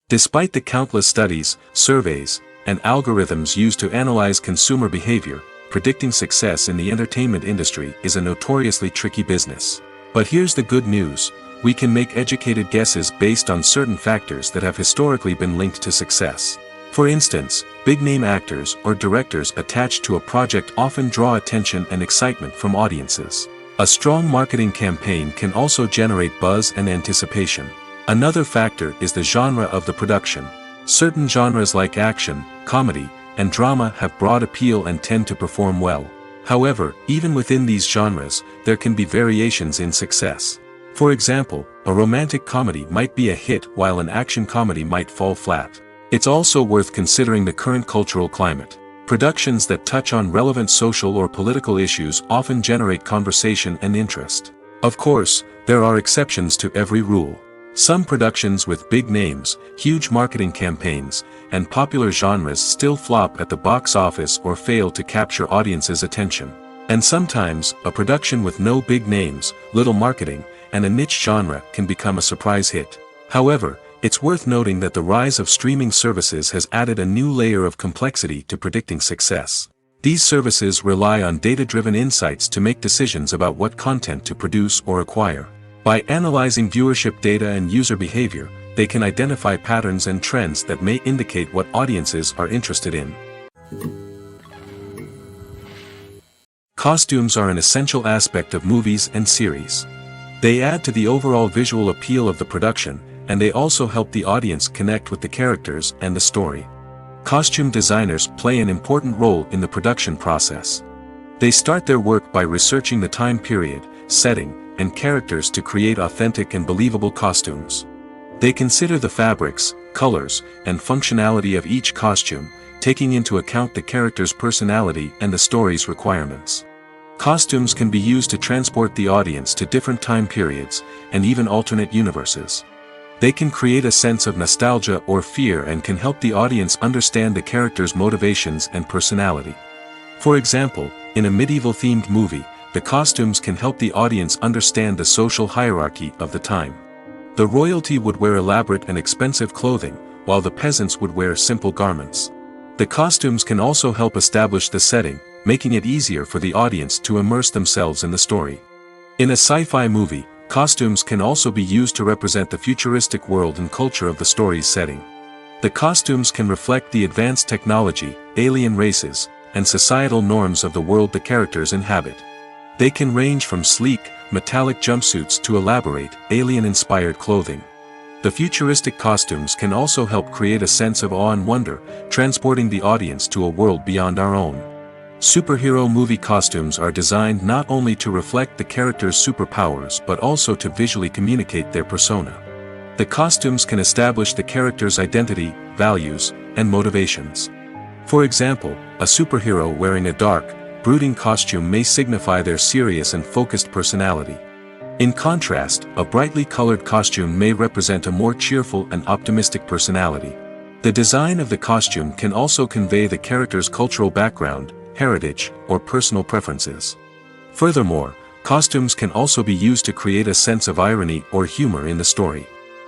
Despite the countless studies, surveys, and algorithms used to analyze consumer behavior, predicting success in the entertainment industry is a notoriously tricky business. But here's the good news: we can make educated guesses based on certain factors that have historically been linked to success. For instance, big-name actors or directors attached to a project often draw attention and excitement from audiences. A strong marketing campaign can also generate buzz and anticipation. Another factor is the genre of the production. Certain genres like action, comedy, and drama have broad appeal and tend to perform well. However, even within these genres, there can be variations in success. For example, a romantic comedy might be a hit while an action comedy might fall flat. It's also worth considering the current cultural climate. Productions that touch on relevant social or political issues often generate conversation and interest. Of course, there are exceptions to every rule. Some productions with big names, huge marketing campaigns, and popular genres still flop at the box office or fail to capture audiences' attention. And sometimes, a production with no big names, little marketing, and a niche genre can become a surprise hit. However, it's worth noting that the rise of streaming services has added a new layer of complexity to predicting success. These services rely on data-driven insights to make decisions about what content to produce or acquire. By analyzing viewership data and user behavior, they can identify patterns and trends that may indicate what audiences are interested in. Costumes are an essential aspect of movies and series. They add to the overall visual appeal of the production, and they also help the audience connect with the characters and the story. Costume designers play an important role in the production process. They start their work by researching the time period, setting, and characters to create authentic and believable costumes. They consider the fabrics, colors, and functionality of each costume, taking into account the character's personality and the story's requirements. Costumes can be used to transport the audience to different time periods, and even alternate universes. They can create a sense of nostalgia or fear and can help the audience understand the character's motivations and personality. For example, in a medieval-themed movie, the costumes can help the audience understand the social hierarchy of the time. The royalty would wear elaborate and expensive clothing, while the peasants would wear simple garments. The costumes can also help establish the setting, making it easier for the audience to immerse themselves in the story. In a sci-fi movie, costumes can also be used to represent the futuristic world and culture of the story's setting. The costumes can reflect the advanced technology, alien races, and societal norms of the world the characters inhabit. They can range from sleek, metallic jumpsuits to elaborate, alien-inspired clothing. The futuristic costumes can also help create a sense of awe and wonder, transporting the audience to a world beyond our own. Superhero movie costumes are designed not only to reflect the character's superpowers but also to visually communicate their persona. The costumes can establish the character's identity, values, and motivations. For example, a superhero wearing a dark, brooding costume may signify their serious and focused personality. In contrast, a brightly colored costume may represent a more cheerful and optimistic personality. The design of the costume can also convey the character's cultural background, heritage, or personal preferences. Furthermore, costumes can also be used to create a sense of irony or humor in the story.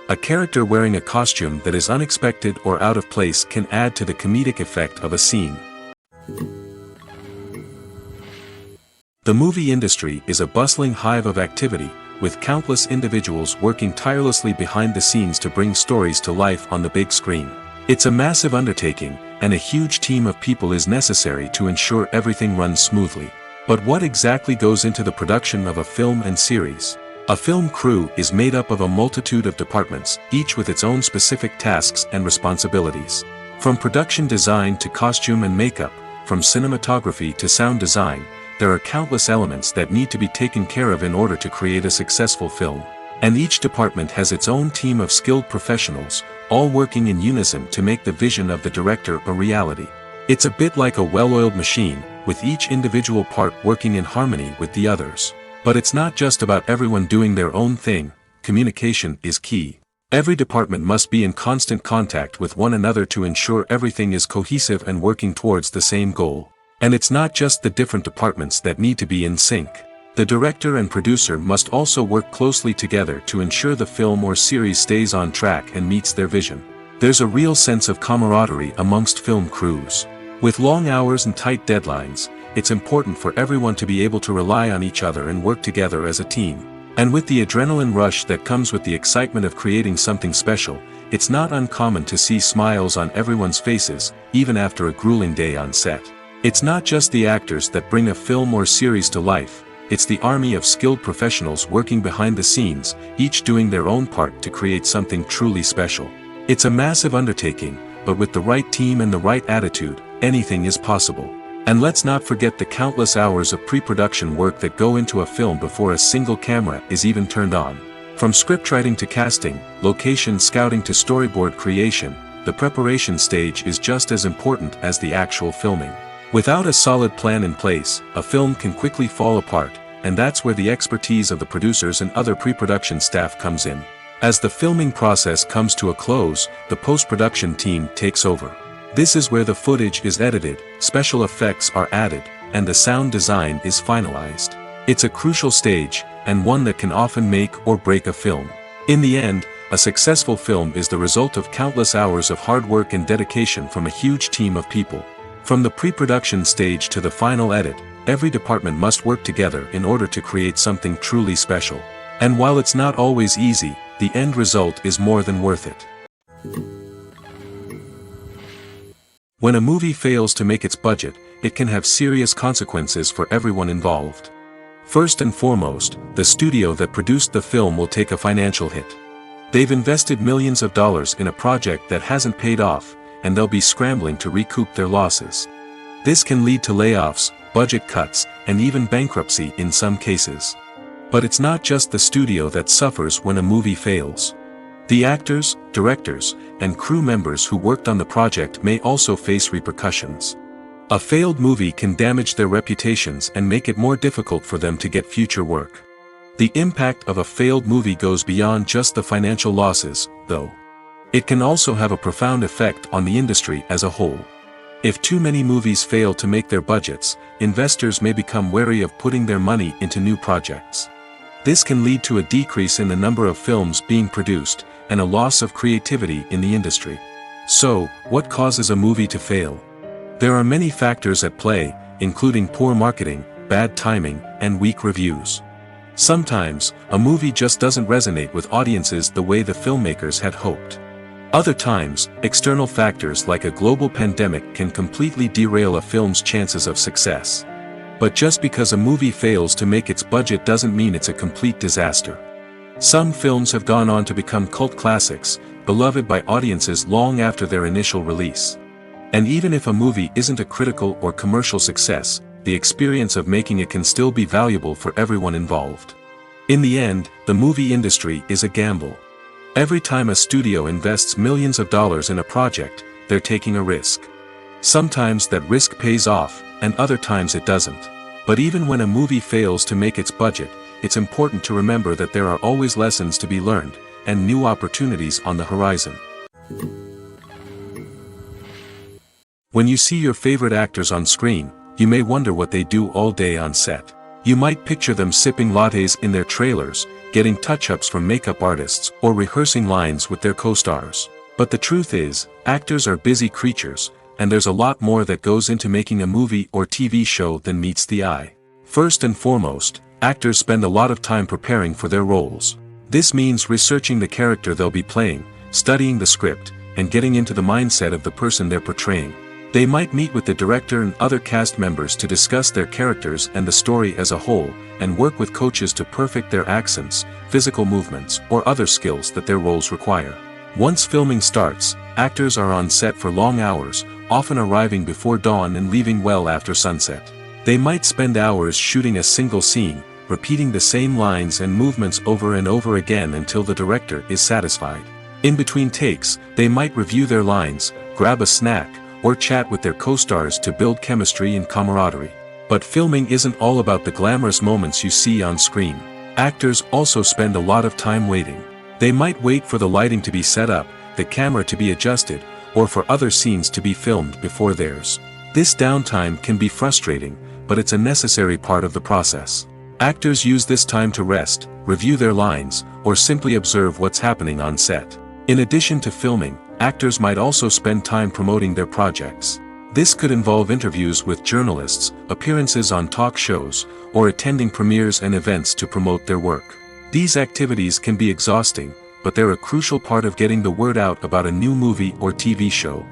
A character wearing a costume that is unexpected or out of place can add to the comedic effect of a scene. The movie industry is a bustling hive of activity, with countless individuals working tirelessly behind the scenes to bring stories to life on the big screen. It's a massive undertaking, and a huge team of people is necessary to ensure everything runs smoothly. But what exactly goes into the production of a film and series? A film crew is made up of a multitude of departments, each with its own specific tasks and responsibilities. From production design to costume and makeup, from cinematography to sound design, there are countless elements that need to be taken care of in order to create a successful film. And each department has its own team of skilled professionals, all working in unison to make the vision of the director a reality. It's a bit like a well-oiled machine, with each individual part working in harmony with the others. But it's not just about everyone doing their own thing. Communication is key. Every department must be in constant contact with one another to ensure everything is cohesive and working towards the same goal. And it's not just the different departments that need to be in sync. The director and producer must also work closely together to ensure the film or series stays on track and meets their vision. There's a real sense of camaraderie amongst film crews. With long hours and tight deadlines, it's important for everyone to be able to rely on each other and work together as a team. And with the adrenaline rush that comes with the excitement of creating something special, it's not uncommon to see smiles on everyone's faces, even after a grueling day on set. It's not just the actors that bring a film or series to life. It's the army of skilled professionals working behind the scenes, each doing their own part to create something truly special. It's a massive undertaking, but with the right team and the right attitude, anything is possible. And let's not forget the countless hours of pre-production work that go into a film before a single camera is even turned on. From scriptwriting to casting, location scouting to storyboard creation, the preparation stage is just as important as the actual filming. Without a solid plan in place, a film can quickly fall apart, and that's where the expertise of the producers and other pre-production staff comes in. As the filming process comes to a close, the post-production team takes over. This is where the footage is edited, special effects are added, and the sound design is finalized. It's a crucial stage, and one that can often make or break a film. In the end, a successful film is the result of countless hours of hard work and dedication from a huge team of people. From the pre-production stage to the final edit, every department must work together in order to create something truly special. And while it's not always easy, the end result is more than worth it. When a movie fails to make its budget, it can have serious consequences for everyone involved. First and foremost, the studio that produced the film will take a financial hit. They've invested millions of dollars in a project that hasn't paid off, and they'll be scrambling to recoup their losses. This can lead to layoffs, budget cuts, and even bankruptcy in some cases. But it's not just the studio that suffers when a movie fails. The actors, directors, and crew members who worked on the project may also face repercussions. A failed movie can damage their reputations and make it more difficult for them to get future work. The impact of a failed movie goes beyond just the financial losses, though. It can also have a profound effect on the industry as a whole. If too many movies fail to make their budgets, investors may become wary of putting their money into new projects. This can lead to a decrease in the number of films being produced, and a loss of creativity in the industry. So, what causes a movie to fail? There are many factors at play, including poor marketing, bad timing, and weak reviews. Sometimes, a movie just doesn't resonate with audiences the way the filmmakers had hoped. Other times, external factors like a global pandemic can completely derail a film's chances of success. But just because a movie fails to make its budget doesn't mean it's a complete disaster. Some films have gone on to become cult classics, beloved by audiences long after their initial release. And even if a movie isn't a critical or commercial success, the experience of making it can still be valuable for everyone involved. In the end, the movie industry is a gamble. Every time a studio invests millions of dollars in a project, they're taking a risk. Sometimes that risk pays off, and other times it doesn't. But even when a movie fails to make its budget, it's important to remember that there are always lessons to be learned, and new opportunities on the horizon. When you see your favorite actors on screen, you may wonder what they do all day on set. You might picture them sipping lattes in their trailers, getting touch-ups from makeup artists, or rehearsing lines with their co-stars. But the truth is, actors are busy creatures, and there's a lot more that goes into making a movie or TV show than meets the eye. First and foremost, actors spend a lot of time preparing for their roles. This means researching the character they'll be playing, studying the script, and getting into the mindset of the person they're portraying. They might meet with the director and other cast members to discuss their characters and the story as a whole, and work with coaches to perfect their accents, physical movements, or other skills that their roles require. Once filming starts, actors are on set for long hours, often arriving before dawn and leaving well after sunset. They might spend hours shooting a single scene, repeating the same lines and movements over and over again until the director is satisfied. In between takes, they might review their lines, grab a snack, or chat with their co-stars to build chemistry and camaraderie. But filming isn't all about the glamorous moments you see on screen. Actors also spend a lot of time waiting. They might wait for the lighting to be set up, the camera to be adjusted, or for other scenes to be filmed before theirs. This downtime can be frustrating, but it's a necessary part of the process. Actors use this time to rest, review their lines, or simply observe what's happening on set. In addition to filming, actors might also spend time promoting their projects. This could involve interviews with journalists, appearances on talk shows, or attending premieres and events to promote their work. These activities can be exhausting, but they're a crucial part of getting the word out about a new movie or TV show.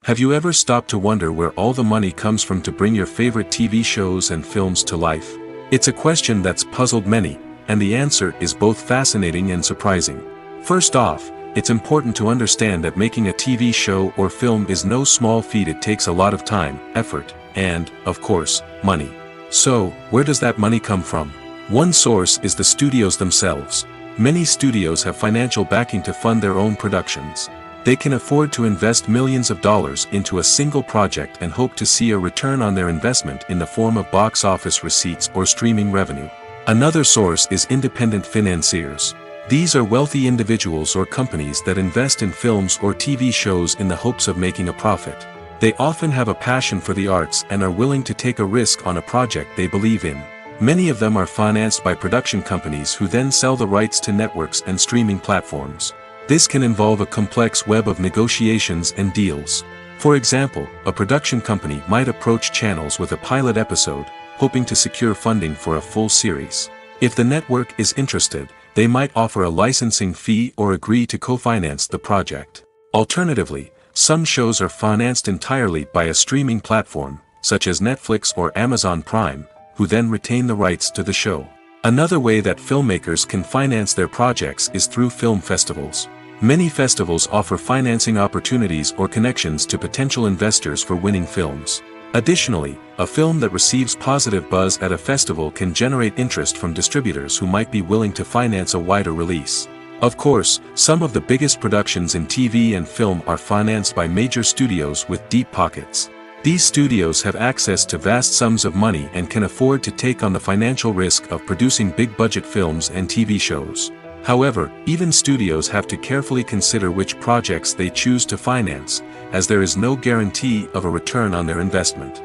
Have you ever stopped to wonder where all the money comes from to bring your favorite TV shows and films to life? It's a question that's puzzled many, and the answer is both fascinating and surprising. First off, it's important to understand that making a TV show or film is no small feat. It takes a lot of time, effort, and, of course, money. So, where does that money come from? One source is the studios themselves. Many studios have financial backing to fund their own productions. They can afford to invest millions of dollars into a single project and hope to see a return on their investment in the form of box office receipts or streaming revenue. Another source is independent financiers. These are wealthy individuals or companies that invest in films or TV shows in the hopes of making a profit. They often have a passion for the arts and are willing to take a risk on a project they believe in. Many of them are financed by production companies who then sell the rights to networks and streaming platforms. This can involve a complex web of negotiations and deals. For example, a production company might approach channels with a pilot episode, hoping to secure funding for a full series. If the network is interested, they might offer a licensing fee or agree to co-finance the project. Alternatively, some shows are financed entirely by a streaming platform, such as Netflix or Amazon Prime, who then retain the rights to the show. Another way that filmmakers can finance their projects is through film festivals. Many festivals offer financing opportunities or connections to potential investors for winning films. Additionally, a film that receives positive buzz at a festival can generate interest from distributors who might be willing to finance a wider release. Of course, some of the biggest productions in TV and film are financed by major studios with deep pockets. These studios have access to vast sums of money and can afford to take on the financial risk of producing big-budget films and TV shows. However, even studios have to carefully consider which projects they choose to finance, as there is no guarantee of a return on their investment.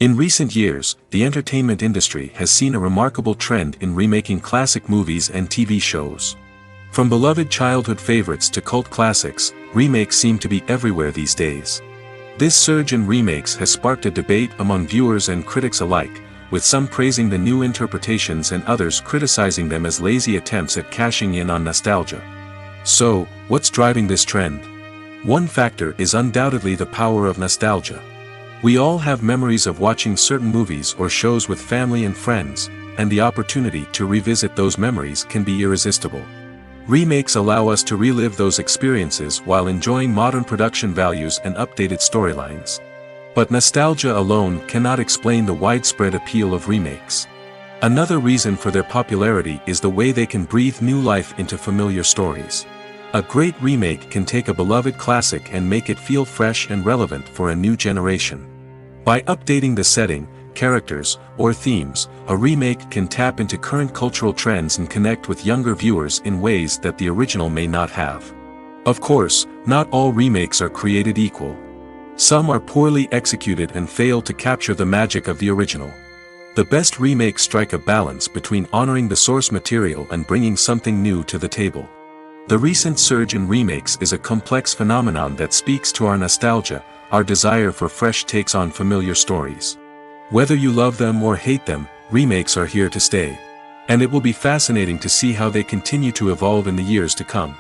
In recent years, the entertainment industry has seen a remarkable trend in remaking classic movies and TV shows. From beloved childhood favorites to cult classics, remakes seem to be everywhere these days. This surge in remakes has sparked a debate among viewers and critics alike, with some praising the new interpretations and others criticizing them as lazy attempts at cashing in on nostalgia. So, what's driving this trend? One factor is undoubtedly the power of nostalgia. We all have memories of watching certain movies or shows with family and friends, and the opportunity to revisit those memories can be irresistible. Remakes allow us to relive those experiences while enjoying modern production values and updated storylines. But nostalgia alone cannot explain the widespread appeal of remakes. Another reason for their popularity is the way they can breathe new life into familiar stories. A great remake can take a beloved classic and make it feel fresh and relevant for a new generation. By updating the setting, characters, or themes, a remake can tap into current cultural trends and connect with younger viewers in ways that the original may not have. Of course, not all remakes are created equal. Some are poorly executed and fail to capture the magic of the original. The best remakes strike a balance between honoring the source material and bringing something new to the table. The recent surge in remakes is a complex phenomenon that speaks to our nostalgia, our desire for fresh takes on familiar stories. Whether you love them or hate them, remakes are here to stay. And it will be fascinating to see how they continue to evolve in the years to come.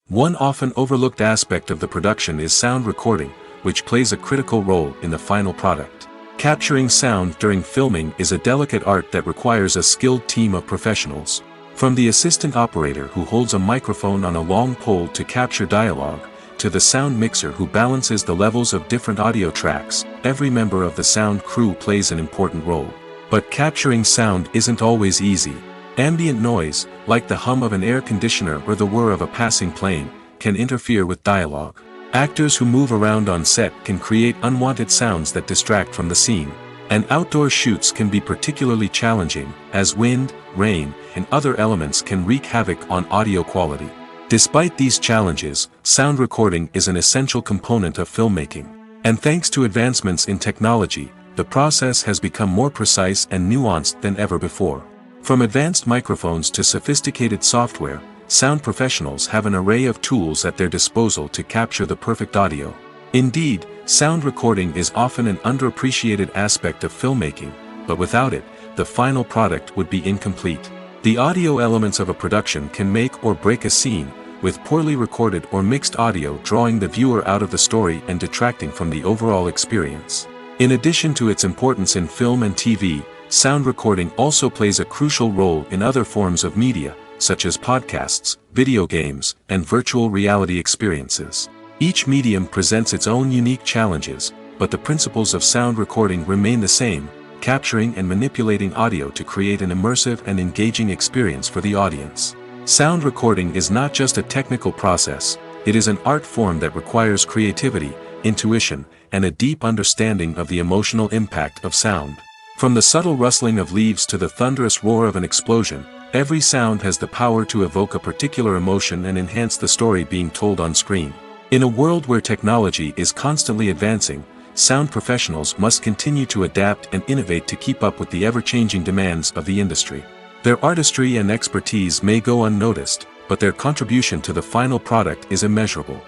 One often overlooked aspect of the production is sound recording, which plays a critical role in the final product. Capturing sound during filming is a delicate art that requires a skilled team of professionals. From the assistant operator who holds a microphone on a long pole to capture dialogue, to the sound mixer who balances the levels of different audio tracks, every member of the sound crew plays an important role. But capturing sound isn't always easy. Ambient noise, like the hum of an air conditioner or the whir of a passing plane, can interfere with dialogue. Actors who move around on set can create unwanted sounds that distract from the scene. And outdoor shoots can be particularly challenging, as wind, rain, and other elements can wreak havoc on audio quality. Despite these challenges, sound recording is an essential component of filmmaking. And thanks to advancements in technology, the process has become more precise and nuanced than ever before. From advanced microphones to sophisticated software, sound professionals have an array of tools at their disposal to capture the perfect audio. Indeed, sound recording is often an underappreciated aspect of filmmaking, but without it, the final product would be incomplete. The audio elements of a production can make or break a scene, with poorly recorded or mixed audio drawing the viewer out of the story and detracting from the overall experience. In addition to its importance in film and TV, sound recording also plays a crucial role in other forms of media, such as podcasts, video games, and virtual reality experiences. Each medium presents its own unique challenges, but the principles of sound recording remain the same, capturing and manipulating audio to create an immersive and engaging experience for the audience. Sound recording is not just a technical process, it is an art form that requires creativity, intuition, and a deep understanding of the emotional impact of sound. From the subtle rustling of leaves to the thunderous roar of an explosion, Every sound has the power to evoke a particular emotion and enhance the story being told on screen. In a world where technology is constantly advancing, sound professionals must continue to adapt and innovate to keep up with the ever-changing demands of the industry. Their artistry and expertise may go unnoticed, but their contribution to the final product is immeasurable.